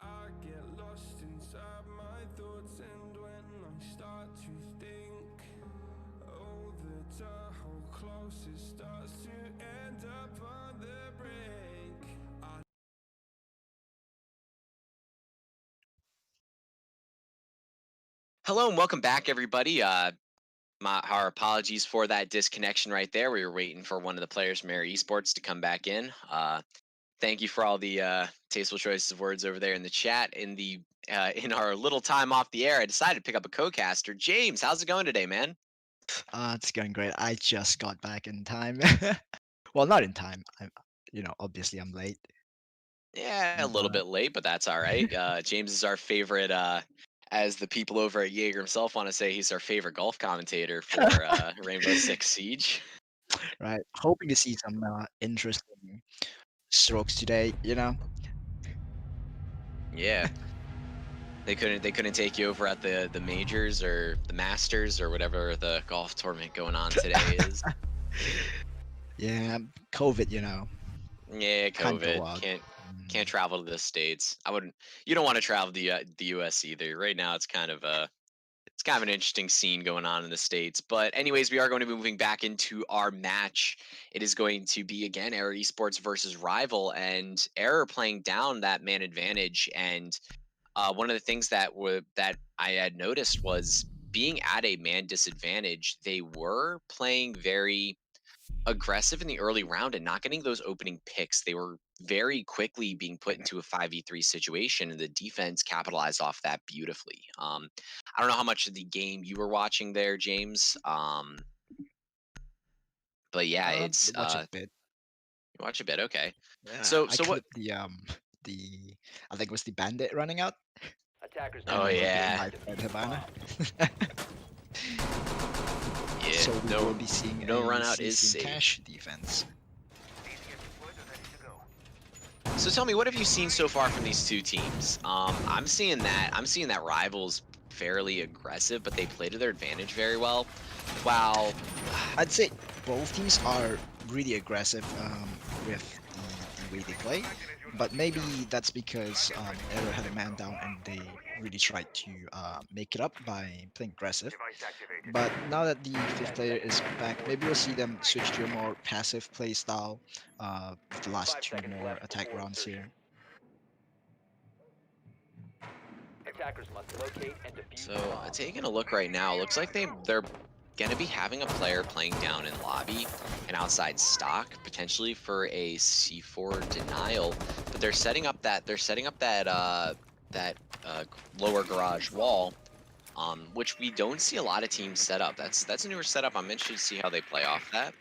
I get lost inside my thoughts, and when I start to think, oh, the hole closest starts to end up on the brink. Hello and welcome back, everybody. Our apologies for that disconnection right there. We were waiting for one of the players from Air Esports to come back in. Thank you for all the tasteful choices of words over there in the chat. In our little time off the air, I decided to pick up a co-caster. James, how's it going today, man? It's going great. I just got back in time. Well, not in time. Obviously I'm late. Yeah, a little But bit late, but that's all right. James is our favorite, as the people over at Jaeger himself want to say, he's our favorite golf commentator for Rainbow Six Siege. right, hoping to see some interesting strokes today. Yeah. They couldn't take you over at the majors or the masters or whatever the golf tournament going on today is. Yeah, COVID. Yeah, Can't go COVID out. can't travel to the states. I wouldn't. You don't want to travel to the U.S. either. Right now, it's kind of an interesting scene going on in the states. But anyways, we are going to be moving back into our match. It is going to be again Error Esports versus Rival, and Error playing down that man advantage. And one of the things that I had noticed was being at a man disadvantage. They were playing very aggressive in the early round and not getting those opening picks. They were very quickly being put into a 5v3 situation, and the defense capitalized off that beautifully. I don't know how much of the game you were watching there, James. But yeah, it's Watch a bit. you watch a bit. Okay. Yeah, So I so what? clipped the I think it was the bandit running out. Attackers Oh, down. yeah. High threat Havana. Yeah, So we no, will be seeing no a run out is ceasing safe. cash defense. So tell me, what have you seen so far from these two teams? I'm seeing that Rivals fairly aggressive, but they play to their advantage very well. While I'd say both teams are really aggressive with the way they play, but maybe that's because Arrow had a man down and they really tried to make it up by playing aggressive. But now that the fifth player is back, maybe we'll see them switch to a more passive play style with the last 5 two seconds more left attack before rounds insertion. here. Attackers must locate and defuse so the bomb. taking a look right now, looks like they're gonna be having a player playing down in lobby and outside stock, potentially for a C4 denial. But they're setting up that lower garage wall, which we don't see a lot of teams set up. That's a newer setup. I'm interested to see how they play off that.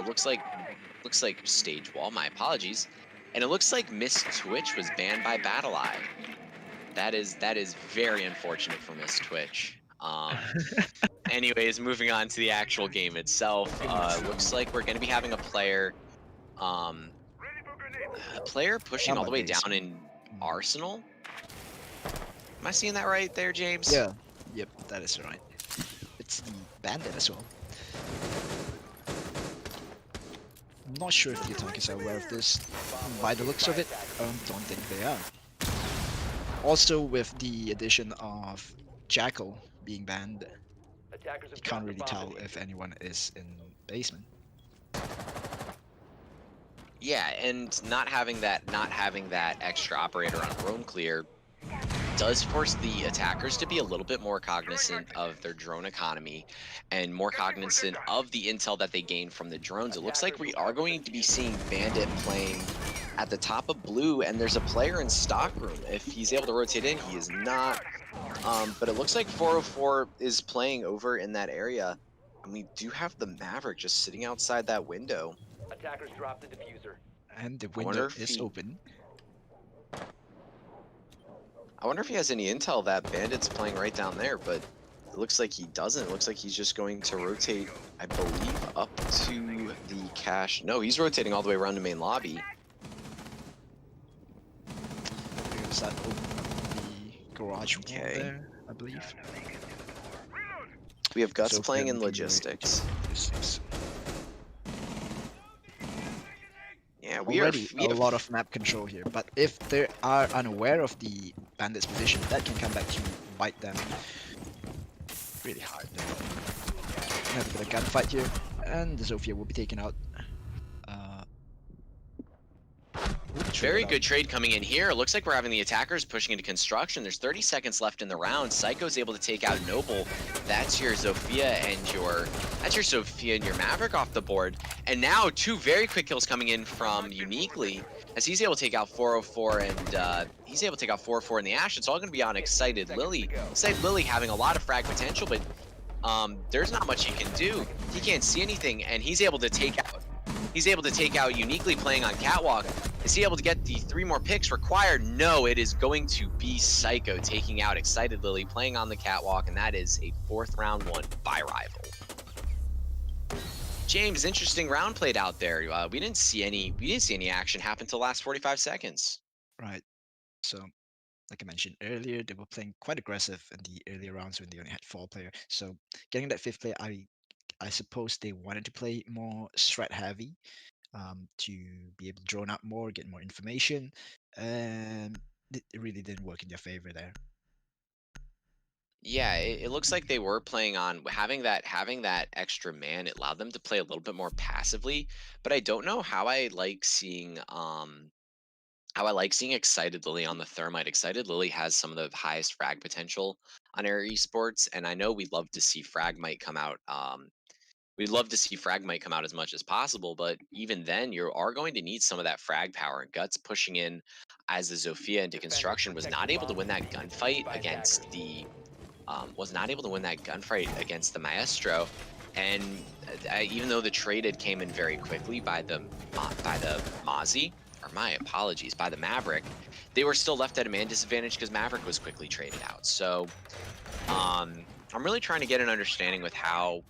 Looks like stage wall. My apologies. And it looks like Miss Twitch was banned by BattleEye. That is very unfortunate for Miss Twitch. Anyways, moving on to the actual game itself. Looks like we're going to be having a player pushing Down all by the way base. down in Arsenal. Am I seeing that right there, James? Yeah, yep, that is right. It's the bandit as well. I'm not sure if the attackers are aware of this. By the looks of it, don't think they are. Also, with the addition of Jackal being banned, Attackers you have can't dropped the really bomb tell diffuser. if anyone is in basement. Yeah, and not having that extra operator on roam clear does force the attackers to be a little bit more cognizant of their drone economy and more cognizant of the intel that they gain from the drones. It looks like we are going to be seeing Bandit playing at the top of blue, and there's a player in stock room. If he's able to rotate in, he is not. But it looks like 404 is playing over in that area, and we do have the Maverick just sitting outside that window. Attackers dropped the diffuser. And the I wonder window if is he- open. I wonder if he has any intel that Bandit's playing right down there, but it looks like he doesn't. It looks like he's just going to rotate, I believe, up to the cache. No, he's rotating all the way around the main lobby. Because that opened up the garage wall Okay. there, I believe. We have Guts So playing then in we can go logistics. Logistics. Yeah, we Already are. a lot of map control here, but if they are unaware of the bandit's position, that can come back to bite them really hard. Have a bit of gunfight here, and the Zofia will be taken out. Very good trade coming in here. It looks like we're having the attackers pushing into construction. There's 30 seconds left in the round. Psycho's able to take out Noble. That's your Zofia and your Maverick off the board. And now two very quick kills coming in from Uniquely, as he's able to take out 404 and he's able to take out 404 in the Ash. It's all going to be on Excited Lily. Excited Lily having a lot of frag potential, but there's not much he can do. He can't see anything, and he's able to take out Uniquely playing on Catwalk. Is he able to get the 3 more picks required? No, it is going to be Psycho taking out Excited Lily playing on the Catwalk, and that is a 4th round one by Rival. James, interesting round played out there. We didn't see any action happen till the last 45 seconds. Right. So, like I mentioned earlier, they were playing quite aggressive in the earlier rounds when they only had 4 players. So, getting that 5th player, I suppose they wanted to play more strat heavy to be able to drone out more, get more information, and it really didn't work in their favor there. Yeah, it looks like they were playing on having that extra man. It allowed them to play a little bit more passively, but I don't know how I like seeing Excited Lily on the Thermite. Excited Lily has some of the highest frag potential on Air Esports, and I know we'd love to see Fragmite come out. We'd love to see Fragmite come out as much as possible, but even then, you are going to need some of that frag power. Guts pushing in as the Zofia into construction was not able to win that gunfight against the Maestro, and even though the trade had came in very quickly by the Mozzie, or my apologies, by the Maverick, they were still left at a man disadvantage because Maverick was quickly traded out. So I'm really trying to get an understanding with how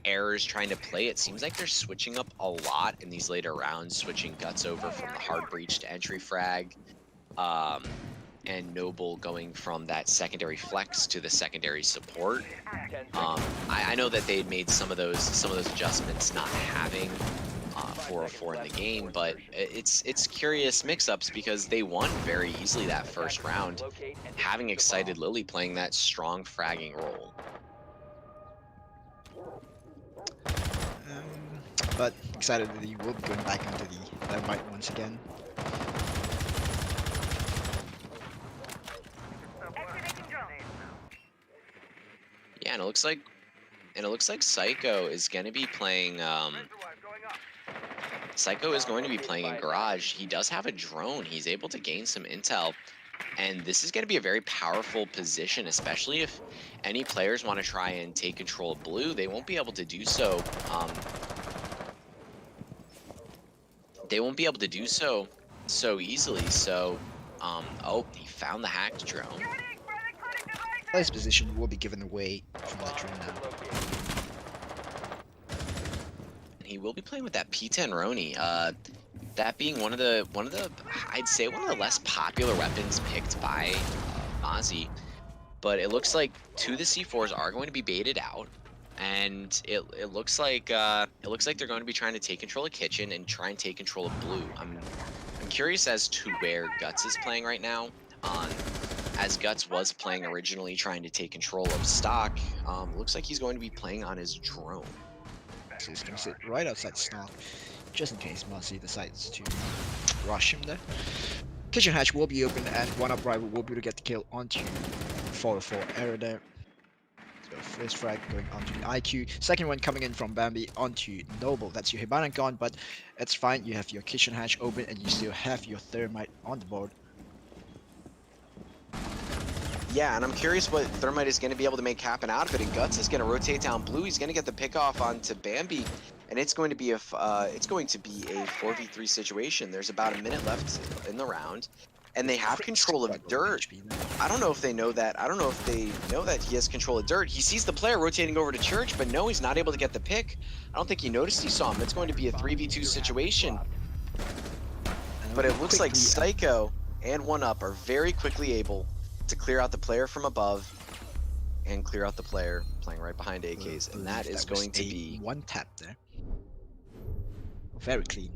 Error's trying to play. It seems like they're switching up a lot in these later rounds, switching Guts over from the hard breach to entry frag, and Noble going from that secondary flex to the secondary support. 10 I know that they had made some of those adjustments not having 404 in the game, but it's curious mix-ups because they won very easily that first round, Locate and having defuse the Excited bomb. Lily playing that strong fragging role. But excited that he will be going back into the Thermite once again. Yeah, and it looks like Psycho is going to be playing. Psycho is going to be playing in Garage. He does have a drone. He's able to gain some intel, and this is going to be a very powerful position, especially if any players want to try and take control of Blue. They won't be able to do so. They won't be able to do so easily. So, oh, he found the hacked drone. Player's position will be given away from that drone now. He will be playing with that P10 Roni. That being one of the I'd say one of the less popular weapons picked by Mozzie. But it looks like two of the C4s are going to be baited out, and it looks like they're going to be trying to take control of Kitchen and try and take control of Blue. I'm curious as to where Guts is playing right now. As Guts was playing originally, trying to take control of Stock, looks like he's going to be playing on his drone. So he's going to sit right outside Stock, just in case Mozzie decides to rush him there. Kitchen hatch will be open, and one up rival will be able to get the kill onto 404 Error there. So first frag going onto the IQ, second one coming in from Bambi onto Noble. That's your Hibana gone, but it's fine. You have your kitchen hatch open, and you still have your Thermite on the board. Yeah, and I'm curious what Thermite is going to be able to make happen out of it. And Guts is going to rotate down Blue. He's going to get the pick off onto Bambi, and it's going to be a 4v3 situation. There's about a minute left in the round, and they have control of dirt. I don't know if they know that. I don't know if they know that he has control of dirt. He sees the player rotating over to Church, but no, he's not able to get the pick. I don't think he noticed he saw him. It's going to be a 3v2 situation. But it looks like Psycho and 1UP are very quickly able to clear out the player from above and clear out the player playing right behind AKs, and that is going to be one tap there. Very clean.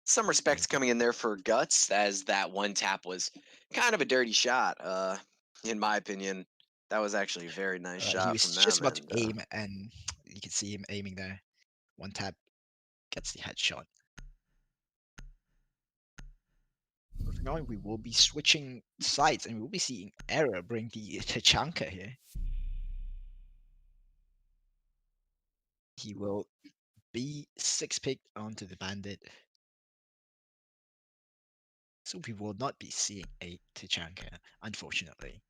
some respect coming in there for Guts, as that one tap was kind of a dirty shot, in my opinion. That was actually a very nice shot He was from them. just about to and, aim, and you can see him aiming there. One tap gets the headshot. Moving on, we will be switching sides, and we will be seeing Error bring the Tachanka here. He will be 6-picked onto the Bandit. So we will not be seeing a Tachanka, unfortunately.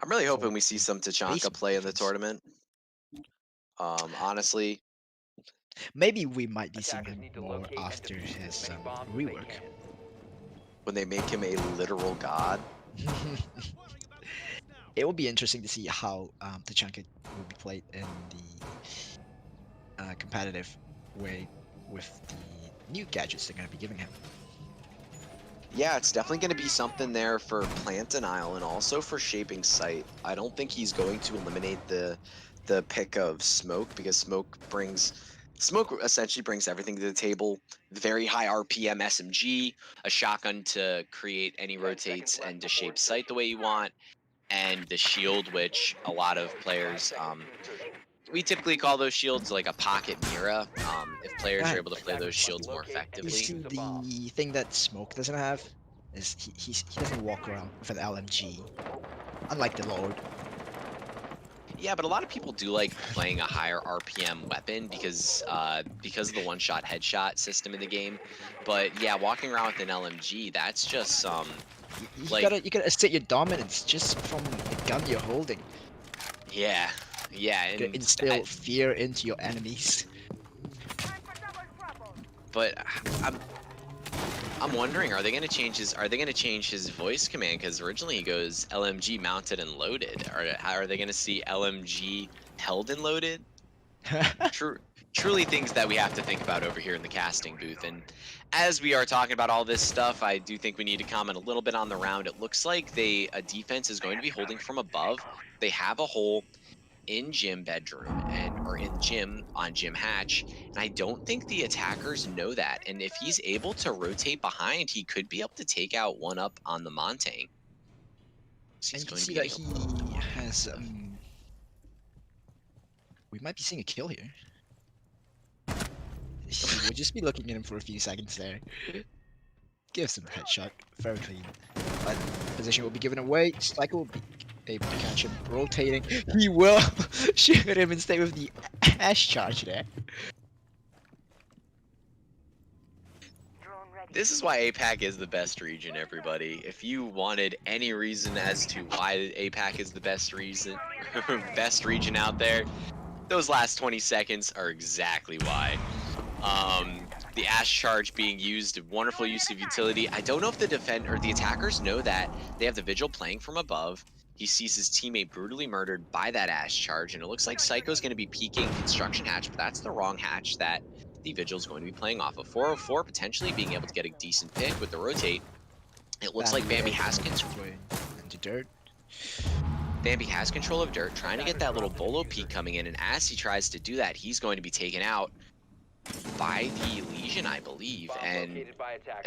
I'm really hoping for we see the some Tachanka basic play in the defense. tournament. Honestly, Maybe we might be seeing Attackers him need to more locate and after defuse his as many bombs as they rework. can. when they make him a literal god. It will be interesting to see how Tachanka will be played in the competitive way with the new gadgets they're going to be giving him. Yeah, it's definitely going to be something there for Plant Denial and also for Shaping Sight. I don't think he's going to eliminate the pick of Smoke, because Smoke essentially brings everything to the table. Very high RPM SMG, a shotgun to create any rotates and to shape sight the way you want, and the shield, which a lot of players, we typically call those shields like a pocket Mira. If players are able to play those shields more You effectively. see, the thing that Smoke doesn't have is he doesn't walk around with an LMG, unlike the Lord. Yeah, but a lot of people do like playing a higher RPM weapon because of the one-shot headshot system in the game. But yeah, walking around with an LMG, that's just You like- gotta assert your dominance just from the gun you're holding. yeah, You gotta and instill fear into your enemies. but I'm wondering, are they going to change his voice command? Because originally he goes LMG mounted and loaded. Are they going to see LMG held and loaded? Truly things that we have to think about over here in the casting booth. And as we are talking about all this stuff, I do think we need to comment a little bit on the round. It looks like a defense is going to be holding from above. They have a hole in gym bedroom or in gym on gym hatch, and I don't think the attackers know that. And if he's able to rotate behind, he could be able to take out one up on the Montang. And you can He's going to see be that getting a he has. We might be seeing a kill here. We'll just be looking at him for a few seconds there. Gives him a headshot, very clean. But position will be given away. Cycle will be able to catch him, rotating. He will shoot him and stay with the ash charge there. This is why APAC is the best region, everybody. If you wanted any reason as to why APAC is the best region out there, those last 20 seconds are exactly why. The Ash charge being used, wonderful use of utility. I don't know if the attackers know that they have the Vigil playing from above. He sees his teammate brutally murdered by that Ash charge, and it looks like Psycho's going to be peeking construction hatch, but that's the wrong hatch that the Vigil is going to be playing off of. 404 potentially being able to get a decent pick with the rotate. It looks like Bambi has control. Into dirt. Bambi has control of dirt, trying to get that little bolo peek coming in, and as he tries to do that, he's going to be taken out by the Legion, I believe, and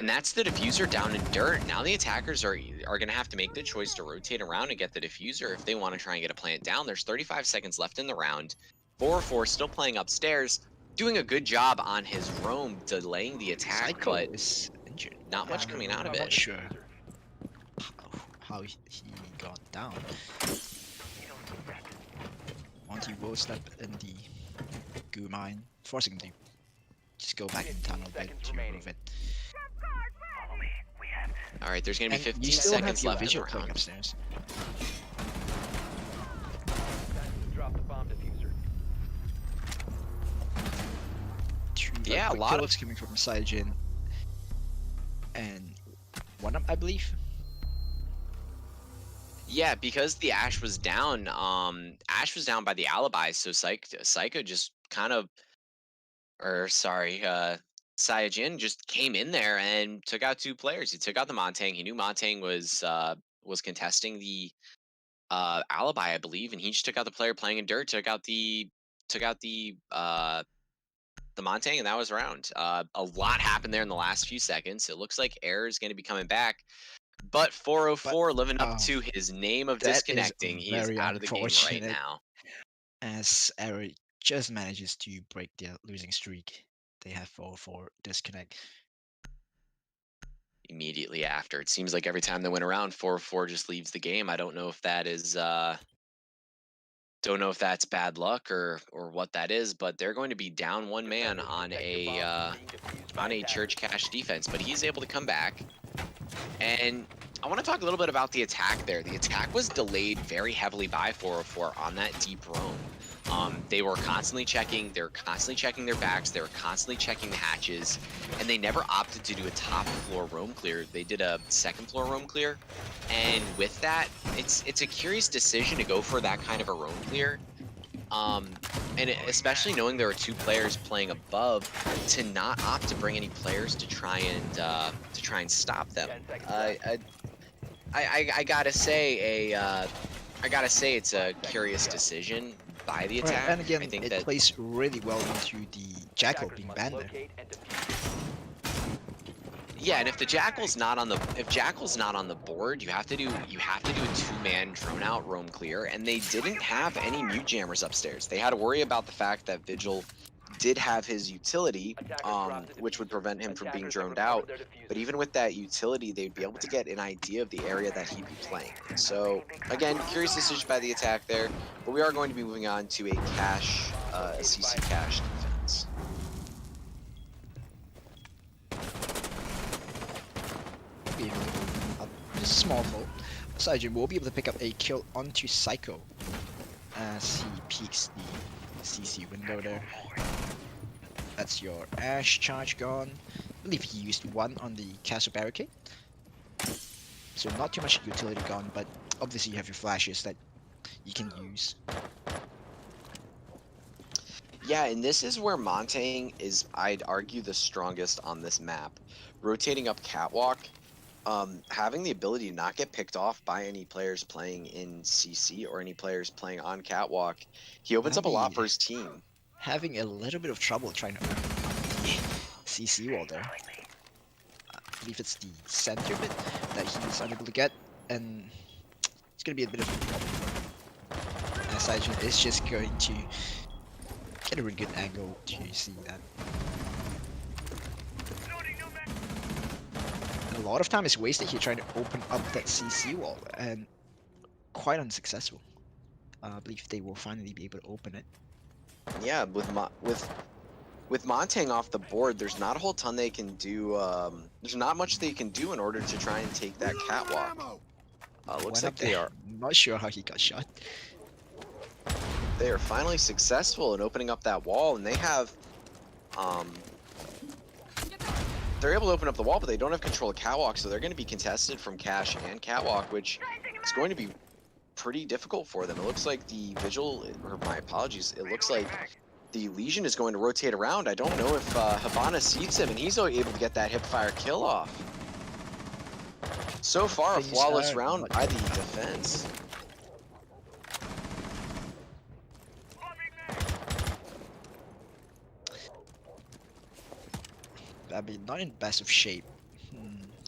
that's the diffuser down in dirt. Now the attackers are going to have to make the choice to rotate around and get the diffuser if they want to try and get a plant down. There's 35 seconds left in the round. 404 still playing upstairs, doing a good job on his roam, delaying the attack, Psycho but is injured. not much coming out of I'm not it. sure how he got down. Monty will step in the goo mine, forcing him to just go back in tunnel a bit to remove it. All right, there's going to be And 15 you still have seconds your left in the visual playing round. upstairs. Drop the bomb diffuser. Yeah, a lot of kills coming from Cyjin and one up, I believe. Yeah, because the Ash was down by the alibi, so Psycho just kind of, Cyjin just came in there and took out two players. He took out the Montang. He knew Montang was contesting the alibi, I believe, and he just took out the player playing in dirt, took out the Montang, and that was round. A lot happened there in the last few seconds. It looks like Air is going to be coming back. But 404 living up to his name of that is disconnecting. He is very out of the game right unfortunate. now. As Eric just manages to break their losing streak, they have 4-4 disconnect. Immediately after. It seems like every time they went around, 404 just leaves the game. I don't know if that is don't know if that's bad luck or what that is, but they're going to be down one man on a church cash defense, but he's able to come back. And I want to talk a little bit about the attack there. The attack was delayed very heavily by 404 on that deep roam. They were constantly checking. They were constantly checking their backs. They were constantly checking the hatches, and they never opted to do a top floor roam clear. They did a second floor roam clear, and with that, it's a curious decision to go for that kind of a roam clear. Especially knowing there are two players playing above, to not opt to bring any players to try and stop them. I gotta say it's a curious decision by the attack. And again, I think it plays really well into the Jackal being banned there. Yeah, and if Jackal's not on the board, you have to do a two-man drone out roam clear, and they didn't have any mute jammers upstairs. They had to worry about the fact that Vigil did have his utility, which would prevent him from being droned out. But even with that utility, they'd be able to get an idea of the area that he'd be playing. So again, curious decision by the attack there, but we are going to be moving on to a CC cash defense. Just a small hole. Cyjin will be able to pick up a kill onto Psycho as he peeks the CC window there. That's your Ash charge gone. I believe he used one on the castle barricade. So not too much utility gone, but obviously you have your flashes that you can use. Yeah, and this is where Montang is, I'd argue, the strongest on this map. Rotating up Catwalk, having the ability to not get picked off by any players playing in CC or any players playing on Catwalk, he opens up a lot for his team. Having a little bit of trouble trying to open up the CC wall there. I believe it's the center bit that he's unable to get, and it's going to be a bit of a problem for him. As Saijun is just going to get a really good angle to see that. And a lot of time is wasted here trying to open up that CC wall, and quite unsuccessful. I believe they will finally be able to open it. Yeah, with Montang off the board, there's not a whole ton they can do. There's not much they can do in order to try and take that Catwalk. Looks Went like up there. Not sure how he got shot. they are finally successful in opening up that wall, and they have they're able to open up the wall, but they don't have control of Catwalk, so they're going to be contested from Cash and Catwalk, which is going to be pretty difficult for them. It looks like the Vigil, or my apologies, it looks like the Legion is going to rotate around. I don't know if Habana sees him, and he's able to get that hipfire kill off. So far, a Things flawless are round not by the defense. I mean, not in best of shape.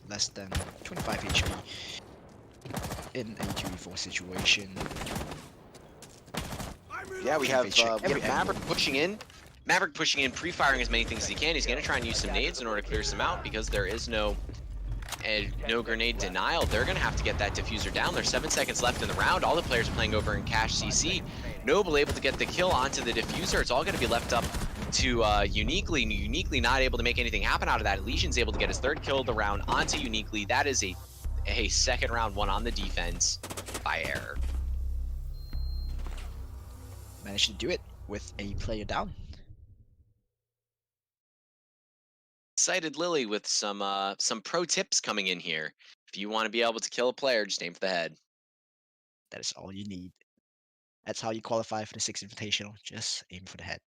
Less than 25 HP in a 2v4 situation. Yeah, we have Every Maverick pushing in. Maverick pushing in, pre-firing as many things as he can. He's going to try and use some nades in order to clear some out because there is no grenade denial. They're going to have to get that diffuser down. There's 7 seconds left in the round. All the players are playing over in Cash CC. Noble able to get the kill onto the diffuser. It's all going to be left up to Uniquely. Uniquely not able to make anything happen out of that. Legion's able to get his 3rd kill of the round onto Uniquely. That is a second round one on the defense by error. Managed to do it with a player down. Excited Lily with some pro tips coming in here. If you want to be able to kill a player, just aim for the head. That is all you need. That's how you qualify for the 6th Invitational. Just aim for the head.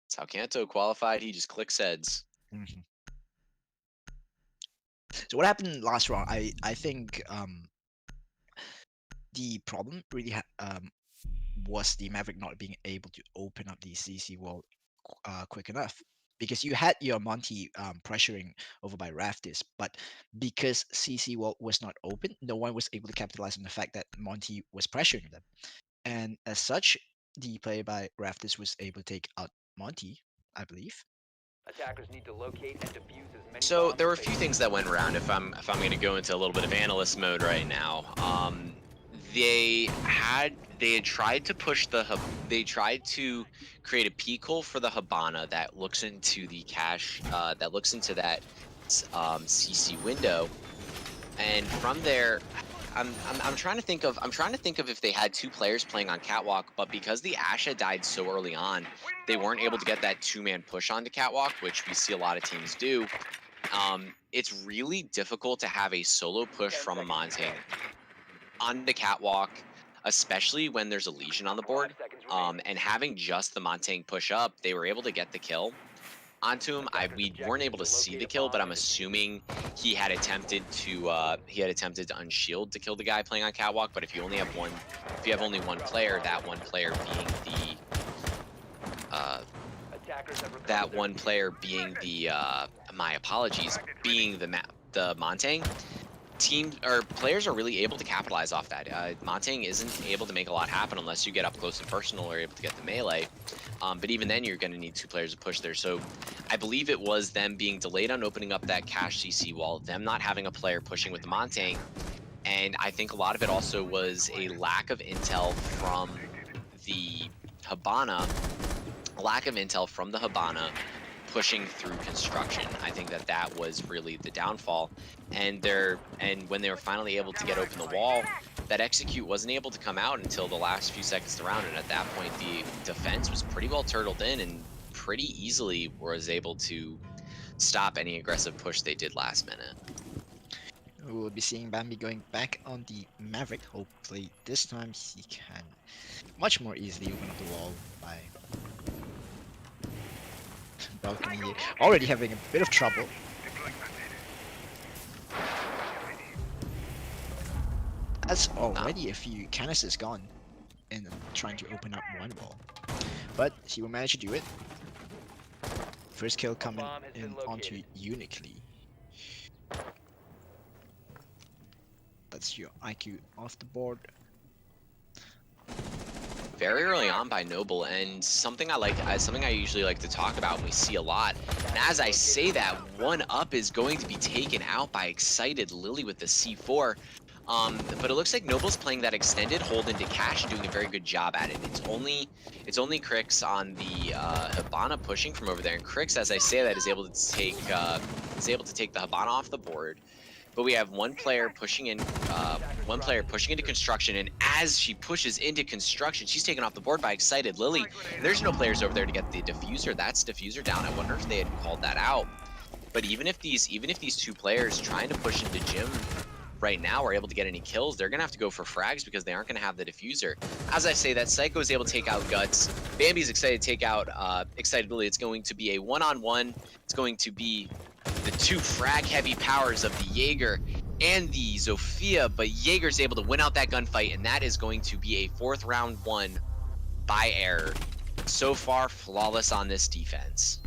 That's how Kanto qualified. He just clicks heads. So what happened last round? I think the problem really was the Maverick not being able to open up the CC wall quick enough. Because you had your Monty pressuring over by Raftis, but because CC wall was not open, no one was able to capitalize on the fact that Monty was pressuring them. And as such, the play by Raftis was able to take out Monty, I believe. Attackers need to locate and defuse as many So bombs there were a as few they things that went around. If I'm going to go into a little bit of analyst mode right now, they had tried to push they tried to create a peek hole for the Habana that looks into the Cash that looks into that CC window, and from there, I'm trying to think of if they had 2 players playing on Catwalk, but because the Ash had died so early on, they weren't able to get that 2-man push onto Catwalk, which we see a lot of teams do. It's really difficult to have a solo push from a Montang on the Catwalk, especially when there's a Legion on the board. And having just the Montang push up, they were able to get the kill onto him. We weren't able to see the kill, but I'm assuming he had attempted to unshield to kill the guy playing on Catwalk. But if you only have one player, that one player being the Montang, players are really able to capitalize off that. Montang isn't able to make a lot happen unless you get up close and personal or able to get the melee. But even then, you're going to need 2 players to push there. So I believe it was them being delayed on opening up that Cash CC wall, them not having a player pushing with the Montang, and I think a lot of it also was a lack of intel from the Habana, pushing through construction. I think that was really the downfall. And when they were finally able to get open the wall, that execute wasn't able to come out until the last few seconds of the round. And at that point, the defense was pretty well turtled in and pretty easily was able to stop any aggressive push they did last minute. We'll be seeing Bambi going back on the Maverick. Hopefully this time he can much more easily open up the wall by balcony. Already having a bit of trouble. That's already a few canisters gone in trying to open up one wall. But he will manage to do it. First kill coming Bomb has in been onto located. Uniquely. That's your IQ off the board. Very early on by Noble, and something I usually like to talk about and we see a lot. And as I say that, one up is going to be taken out by Excited Lily with the C4. But it looks like Noble's playing that extended hold into cash and doing a very good job at it. It's only Crix on the Hibana pushing from over there, and Crix, as I say that, is able to take the Hibana off the board. But we have one player pushing into construction, and as she pushes into construction, she's taken off the board by Excited Lily. And there's no players over there to get the diffuser. That's diffuser down. I wonder if they had called that out. But even if these two players trying to push into Gym right now are able to get any kills, they're gonna have to go for frags because they aren't gonna have the diffuser. As I say that, Psycho is able to take out Guts. Bambi's excited to take out Excited Lily. It's going to be a one-on-one. It's going to be the two frag-heavy powers of the Jaeger and the Zofia, but Jaeger's able to win out that gunfight, and that is going to be a 4th round won by error. So far, flawless on this defense.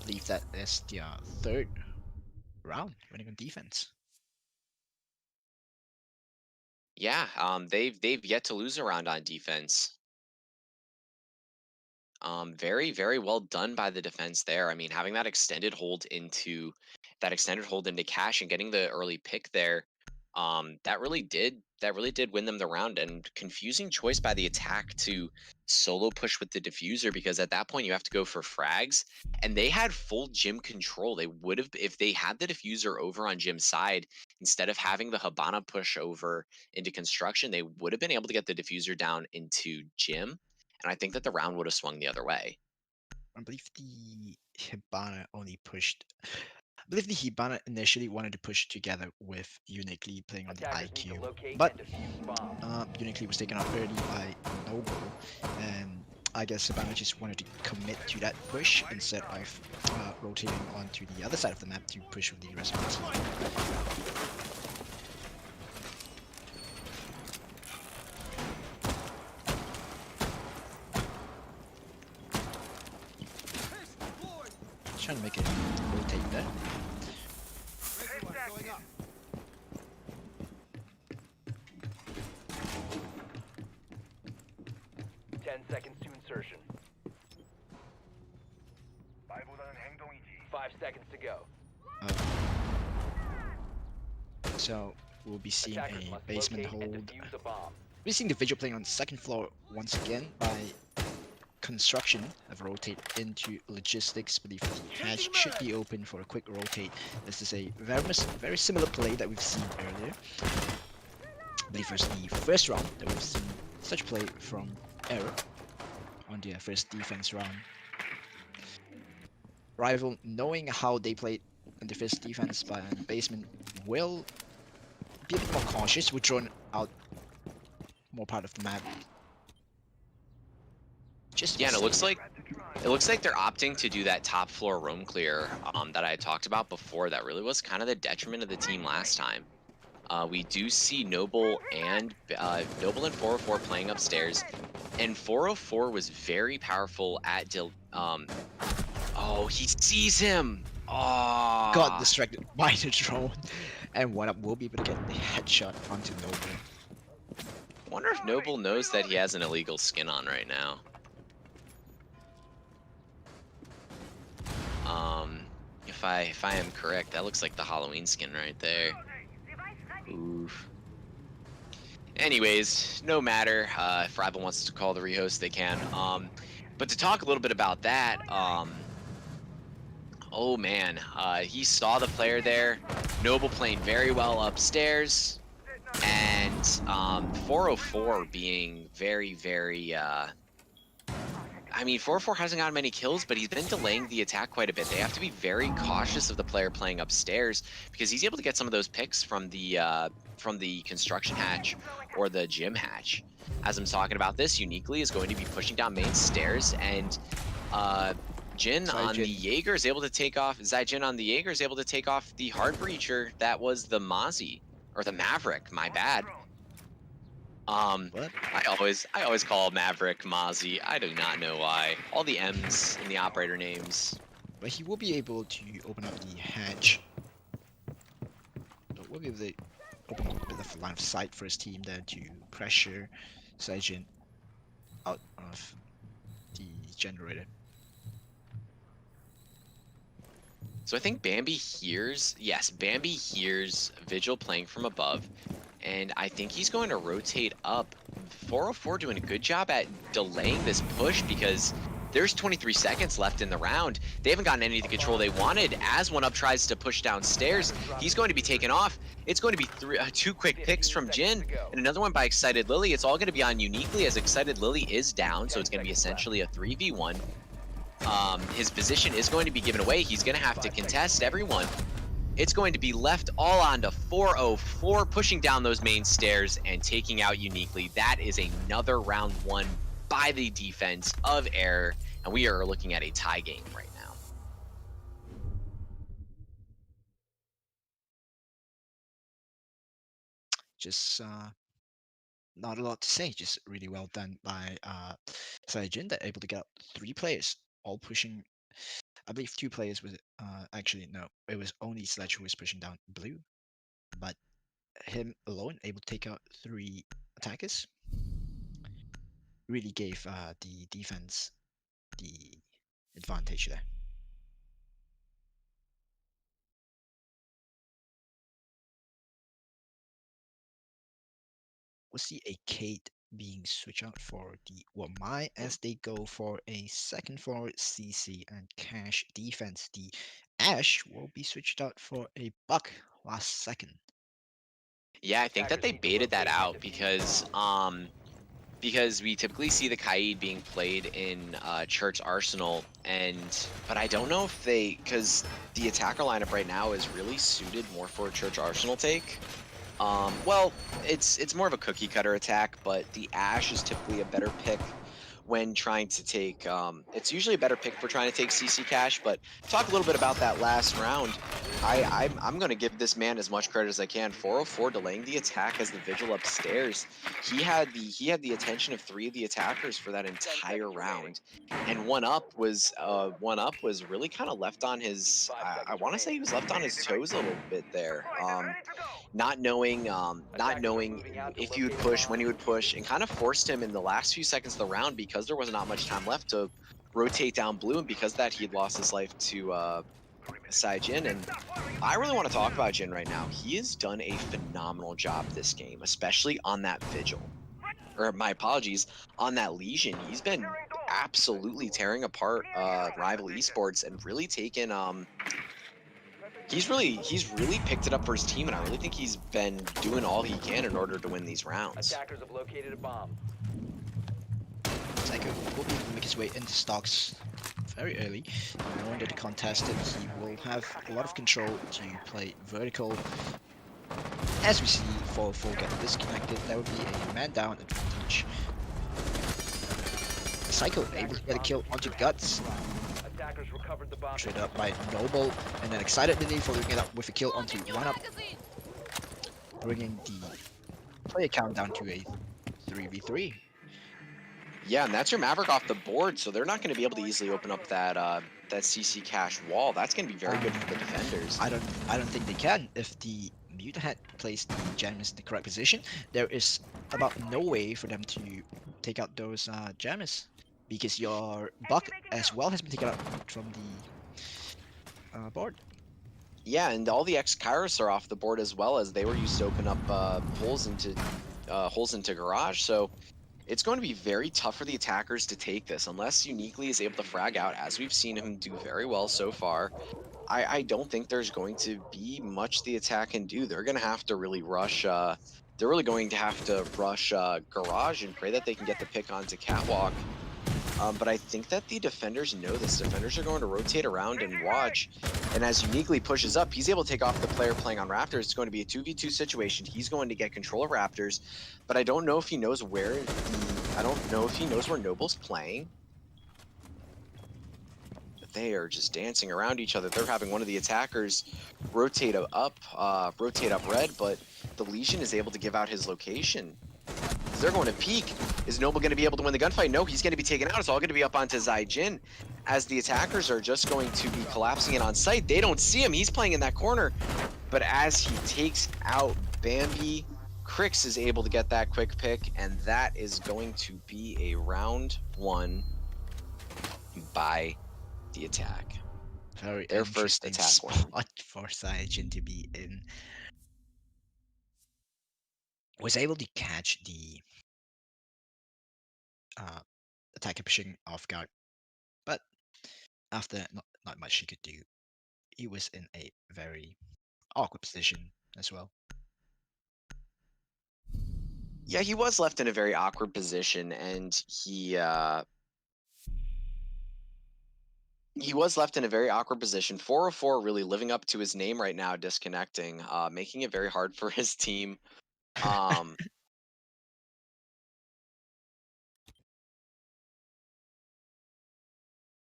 I believe that is the 3rd round winning on defense. Yeah, they've yet to lose a round on defense. Very, very well done by the defense there. I mean, having that extended hold into cash and getting the early pick there, that really did win them the round. And confusing choice by the attack to solo push with the diffuser, because at that point you have to go for frags, and they had full Gym control. They would have, if they had the diffuser over on Gym's side instead of having the Hibana push over into construction, they would have been able to get the diffuser down into Gym. And I think that the round would have swung the other way. I believe the Hibana only pushed. I believe the Hibana initially wanted to push together with Uniquely playing on the Attackers need to IQ, locate but and defuse bomb. Uniquely was taken out early by Noble, and I guess Hibana just wanted to commit to that push instead of rotating onto the other side of the map to push with the rest of the team. Trying to make it rotate there. 10 seconds to insertion. 5 seconds to go. So we'll be seeing Attackers a must basement locate and hold. defuse a bomb. We're seeing the Vigil playing on the 2nd floor once again by construction of rotate into logistics. Believe the hatch should be open for a quick rotate. This is a very similar play that we've seen earlier. I believe it's the 1st round that we've seen such play from Error on the 1st defense round. Rival, knowing how they played in the 1st defense by the basement, will be a bit more cautious, withdrawn out more part of the map. Yeah, and it looks like they're opting to do that top floor roam clear that I had talked about before. That really was kind of the detriment of the team last time. We do see Noble and 404 playing upstairs, and 404 was very powerful at oh, he sees him. Oh, got distracted by the drone, and one up will be able to get the headshot onto Noble. I wonder if Noble knows that he has an illegal skin on right now. If I am correct, that looks like the Halloween skin right there. Oof. Anyways, no matter. If Rival wants to call the rehost, they can. But to talk a little bit about that, oh man, he saw the player there. Noble playing very well upstairs, and 404 being very, very. I mean, 4-4 hasn't gotten many kills, but he's been delaying the attack quite a bit. They have to be very cautious of the player playing upstairs because he's able to get some of those picks from the construction hatch or the gym hatch. As I'm talking about this, uniquely is going to be pushing down main stairs, and Jin on the Jaeger is able to take off. Jin on the Jaeger is able to take off the hard breacher that was the Mozzie or the Maverick. My bad. What? I always call Maverick Mozzie. I do not know why. All the M's in the operator names. But he will be able to open up the hatch. So we'll be able to open up a bit of line of sight for his team there to pressure Saijin out of the generator. So I think Bambi hears, yes, Bambi hears Vigil playing from above, and I think he's going to rotate up. 404 doing a good job at delaying this push because there's 23 seconds left in the round. They haven't gotten any of the control they wanted. As 1UP tries to push downstairs, he's going to be taken off. It's going to be two quick picks from Jin and another one by Excited Lily. It's all going to be on Uniquely as Excited Lily is down, so it's going to be essentially a 3v1. His position is going to be given away. He's going to have to contest everyone. It's going to be left all on to 404, pushing down those main stairs and taking out Uniquely. That is another round one by the defense of Error, and we are looking at a tie game right now. Just not a lot to say. Just really well done by Saijin. They're able to get out 3 players, all pushing. I believe 2 players was actually no, it was only Sledge who was pushing down blue, but him alone able to take out 3 attackers. Really gave the defense the advantage there. We'll see a Kate being switched out for the Wamai as they go for a second forward CC and cash defense. The Ash will be switched out for a Buck last second. Yeah, I think that they baited that out because we typically see the Kaid being played in Church Arsenal, but I don't know if because the attacker lineup right now is really suited more for a Church Arsenal take. Well, it's more of a cookie cutter attack, but the Ash is typically a better pick when trying to take, it's usually a better pick for trying to take CC Cash, but talk a little bit about that last round. I'm going to give this man as much credit as I can. 404 delaying the attack as the Vigil upstairs. He had the attention of 3 of the attackers for that entire round, and 1UP was really kind of left on his, I want to say he was left on his toes a little bit there. Not knowing if he would push, when he would push, and kind of forced him in the last few seconds of the round because there was not much time left to rotate down blue, and because of that he had lost his life to Jin. And I really want to talk about Jin right now. He has done a phenomenal job this game, especially on that Vigil. Or my apologies, on that Legion. He's been absolutely tearing apart rival esports and really taken He's really picked it up for his team, and I really think he's been doing all he can in order to win these rounds. Attackers have located a bomb. Psycho will be able to make his way into stocks very early. Knowing that the contested, he will have a lot of control to play vertical. As we see 404 get disconnected, there will be a man down advantage. Psycho able to get a kill onto Guts. Attackers recovered the bomb. Straight up by Noble, and then Excitedly following it up with a kill onto 1UP, bringing the player count down to a 3v3. Yeah, and that's your Maverick off the board, so they're not going to be able to easily open up that that CC Cash wall. That's going to be very good for the defenders. I don't think they can. If the Mutant had placed the Jammers in the correct position, there is about no way for them to take out those Jammers, because your Buck as well has been taken out from the board. Yeah, and all the X-Kairos are off the board as well, as they were used to open up holes into garage. So it's going to be very tough for the attackers to take this unless Uniquely is able to frag out, as we've seen him do very well so far. I don't think there's going to be much the attack can do. They're going to have to really rush. They're really going to have to rush garage and pray that they can get the pick onto Catwalk. But I think that the defenders know this. Defenders are going to rotate around and watch. And as Uniquely pushes up, he's able to take off the player playing on Raptors. It's going to be a 2v2 situation. He's going to get control of Raptors, but I don't know if he knows where Noble's playing. But they are just dancing around each other. They're having one of the attackers rotate up red, but the Legion is able to give out his location. They're going to peek. Is Noble going to be able to win the gunfight? No, he's going to be taken out. It's all going to be up onto Zaijin, as the attackers are just going to be collapsing in on site. They don't see him. He's playing in that corner. But as he takes out Bambi, Crix is able to get that quick pick, and that is going to be a round 1 by the attack. Very Their first interesting attack win. spot for Saiyajin to be in. Was able to catch the attacker pushing off guard, but after not much he could do. He was in a very awkward position as well. Yeah, he was left in a very awkward position, and he was left in a very awkward position. 404 really living up to his name right now, disconnecting, making it very hard for his team.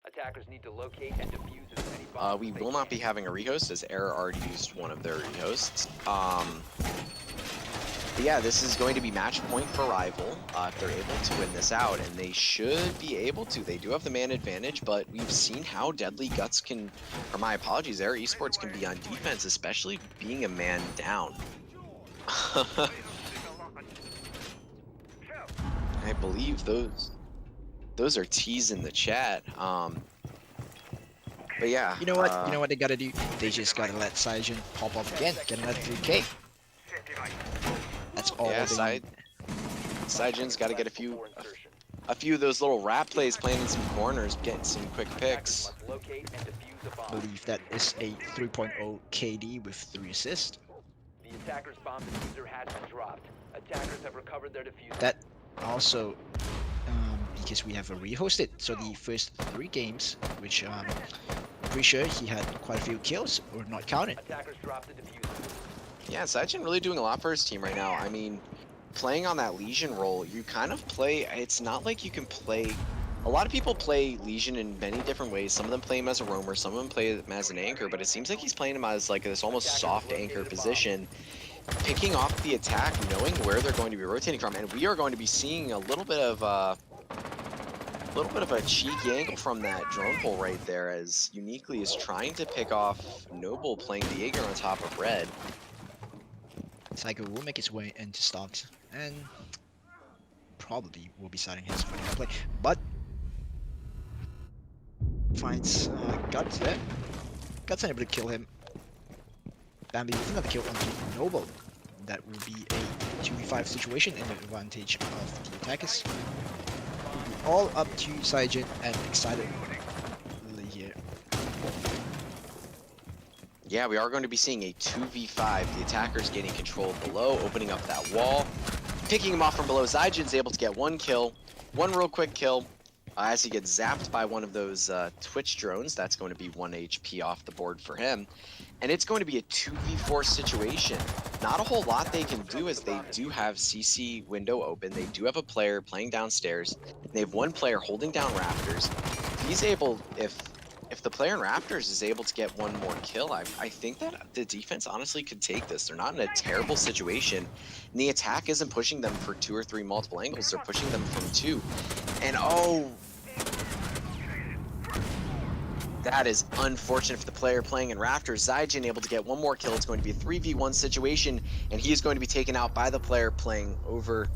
Attackers need to locate and defuse as many bombs We as they will not can. be having a rehost, as Error already used one of their rehosts. But yeah, this is going to be match point for Rival if they're able to win this out, and they should be able to. They do have the man advantage, but we've seen how deadly Guts can, or my apologies, Error Esports can be on defense, especially being a man down. I believe those are T's in the chat. But yeah. You know what? You know what they gotta do? They just gotta let Saijin pop off again, get another 3K. That's all Yeah, they need. Saijin's got to get a few of those little rap plays playing in some corners, getting some quick picks. Must locate and defuse a I bomb. believe that is a 3.0 KD with 3 assists. The attacker's bomb diffuser has been dropped. Attackers have recovered their diffuser. That also because we have a rehosted, so the first 3 games, which I'm pretty sure he had quite a few kills, were not counted. Attackers dropped the diffuser. Yeah, Saijin really doing a lot for his team right now. I mean, playing on that Legion role, you kind of play, it's not like you can play, a lot of people play Legion in many different ways. Some of them play him as a roamer, some of them play him as an anchor, but it seems like he's playing him as like this almost soft anchor position, picking off the attack, knowing where they're going to be rotating from, and we are going to be seeing a little bit of a cheeky angle from that drone pull right there, as Uniquely is trying to pick off Noble playing the Jaeger on top of red. Psycho will make his way into stocks and probably will be starting his fighting play, but finds Guts there. Guts unable to kill him. Bambi with another kill onto Noble. That will be a 2v5 situation in the advantage of the attackers. All up to Saijin and excited here. Yeah, we are going to be seeing a 2v5. The attackers getting control below, opening up that wall, picking him off from below. Zaijin's able to get 1 kill, 1 real quick kill, as he gets zapped by one of those Twitch drones. That's going to be 1 HP off the board for him. And it's going to be a 2v4 situation. Not a whole lot they can do, as they do have CC window open. They do have a player playing downstairs. They have 1 player holding down Raptors. He's able, if the player in Raptors is able to get 1 more kill, I think that the defense honestly could take this. They're not in a terrible situation, and the attack isn't pushing them for 2 or 3 multiple angles. They're pushing them from 2. And oh, that is unfortunate for the player playing in Raptors. Zaijin able to get 1 more kill. It's going to be a 3v1 situation, and he is going to be taken out by the player playing over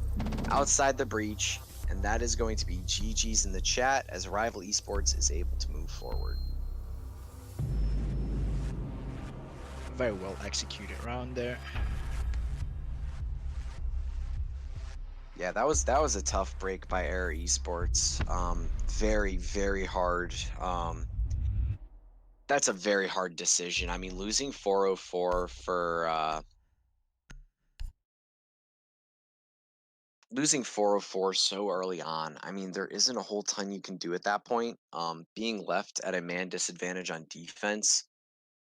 outside the breach. And that is going to be GG's in the chat, as Rival Esports is able to move forward. Very well executed round there. Yeah, that was a tough break by Error Esports. Very, very hard. That's a very hard decision. I mean, losing 404 for losing 404 so early on, I mean, there isn't a whole ton you can do at that point. Being left at a man disadvantage on defense,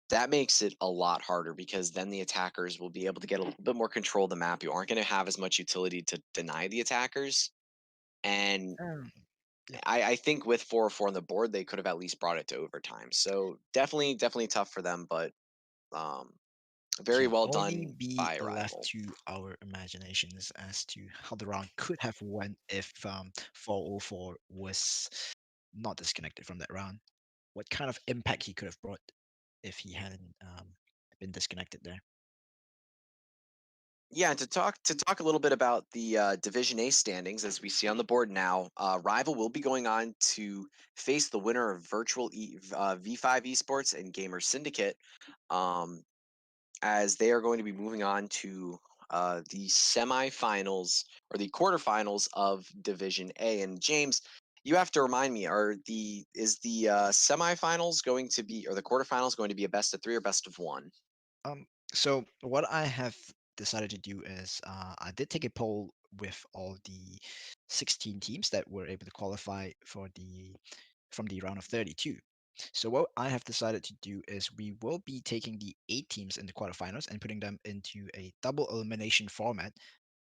that makes it a lot harder because then the attackers will be able to get a little bit more control of the map. You aren't going to have as much utility to deny the attackers. And Um, yeah. I think with 404 on the board, they could have at least brought it to overtime. So definitely tough for them, but um, very Can well only done be by left Rival. to our imaginations as to how the round could have went if 404 was not disconnected from that round. What kind of impact he could have brought if he hadn't been disconnected there. Yeah, to talk a little bit about the Division A standings as we see on the board now. Rival will be going on to face the winner of V5 Esports and Gamer Syndicate, um, as they are going to be moving on to the semifinals or the quarterfinals of Division A. And James, you have to remind me: is the semifinals going to be, or the quarterfinals going to be a best of three or best of one? Um, so what I have decided to do is I did take a poll with all the 16 teams that were able to qualify for the from the round of 32. So what I have decided to do is we will be taking the 8 teams in the quarterfinals and putting them into a double elimination format,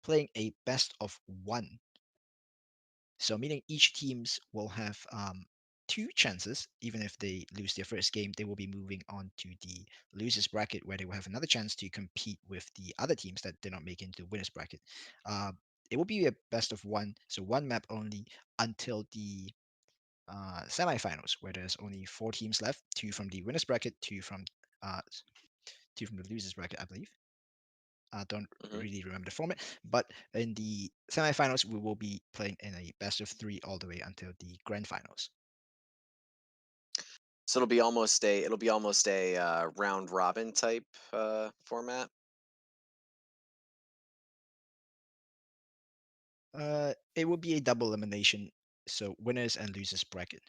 playing a best of one. So meaning each teams will have two chances. Even if they lose their first game, they will be moving on to the losers bracket, where they will have another chance to compete with the other teams that did not make it into the winners bracket. Uh, it will be a best of one, so one map only until the semifinals, where there's only 4 teams left: two from the winners bracket, uh, two from the losers bracket, I believe. I don't Mhm. really remember the format, but in the semifinals, we will be playing in a best of three all the way until the grand finals. So it'll be almost a round robin type format. It will be a double elimination, so winners and losers bracket.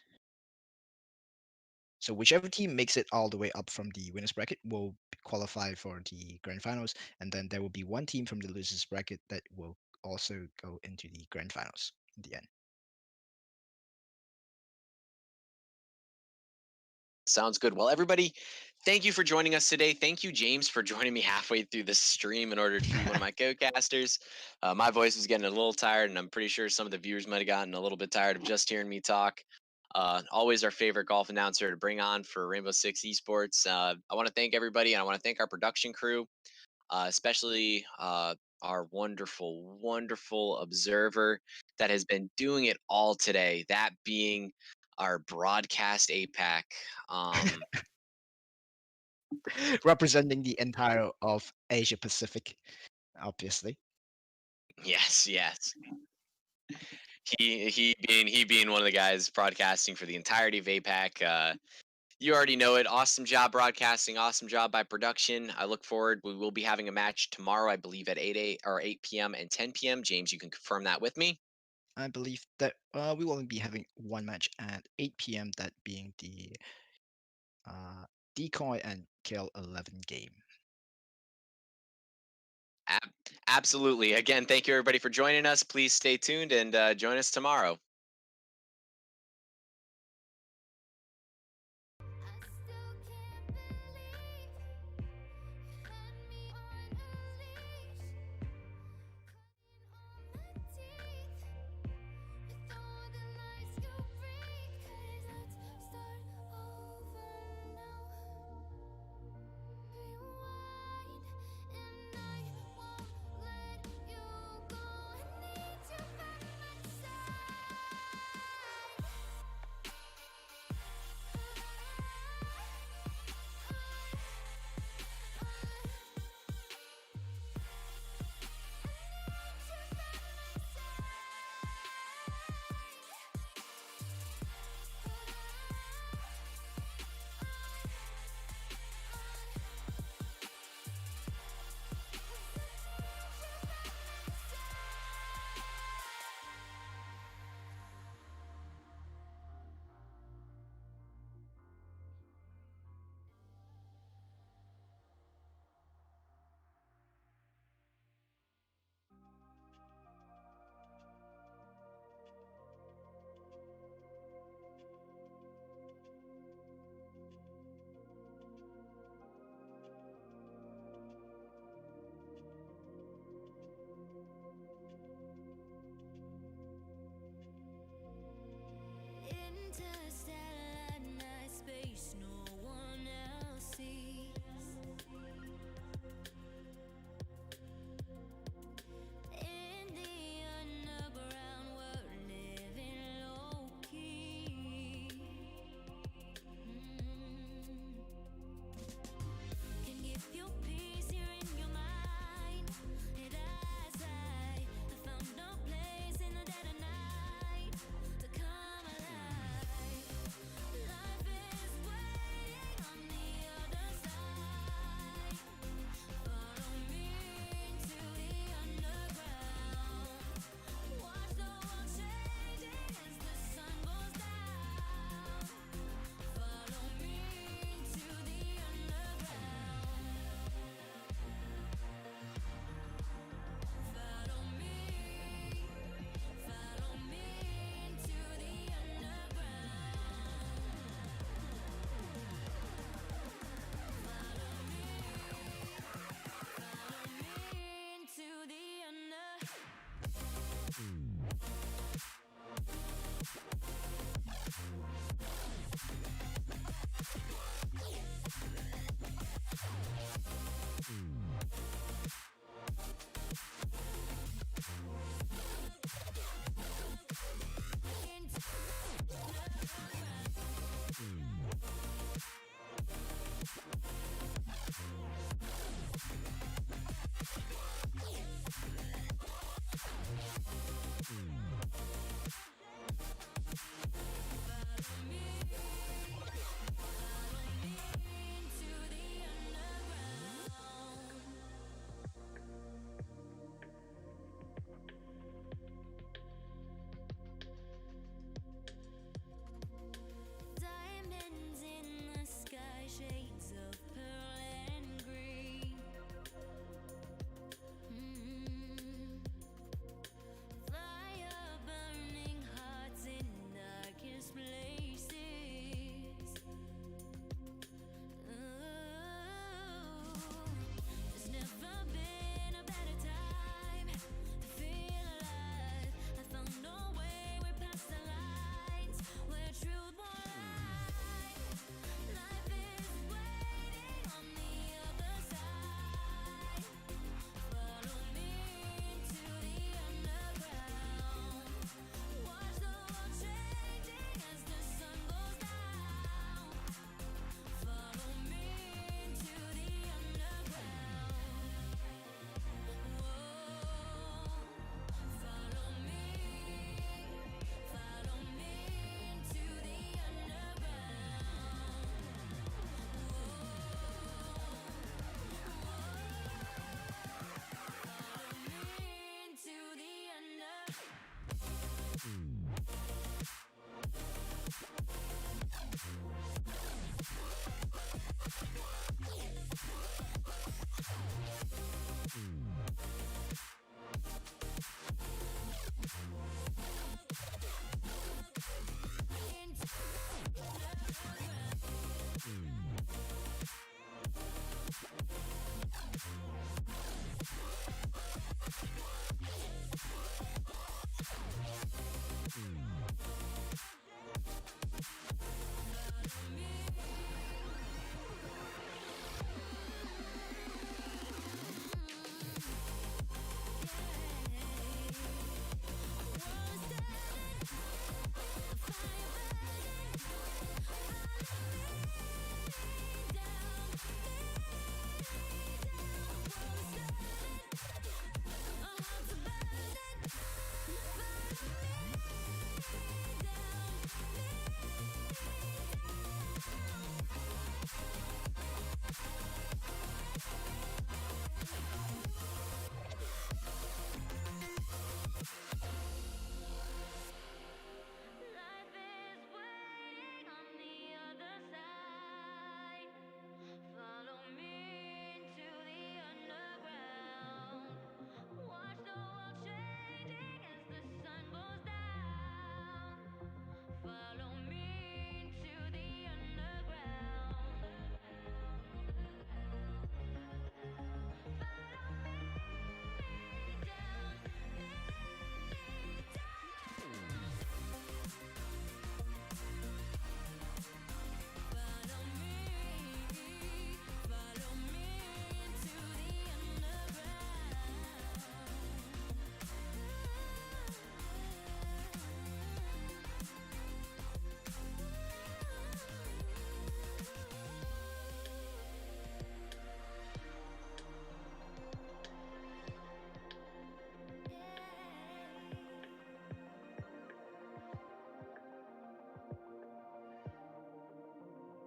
So whichever team makes it all the way up from the winners bracket will qualify for the grand finals, and then there will be one team from the losers bracket that will also go into the grand finals in the end. Sounds good. Well, everybody, thank you for joining us today. Thank you, James, for joining me halfway through the stream in order to be one of my co-casters. My voice was getting a little tired, and I'm pretty sure some of the viewers might have gotten a little bit tired of just hearing me talk. Always our favorite golf announcer to bring on for Rainbow Six Esports. I want to thank everybody, and I want to thank our production crew, especially our wonderful observer that has been doing it all today. That being our broadcast APAC. Um, Representing the entire of Asia Pacific, obviously. Yes. He being one of the guys broadcasting for the entirety of APAC. You already know it. Awesome job broadcasting. Awesome job by production. I look forward. We will be having a match tomorrow, I believe, at 8 p.m. and 10 p.m. James, you can confirm that with me. I believe that we will only be having one match at 8 p.m., that being the uh, Decoy and Kill 11 game. Ab- Absolutely. Again, thank you everybody for joining us. Please stay tuned and join us tomorrow.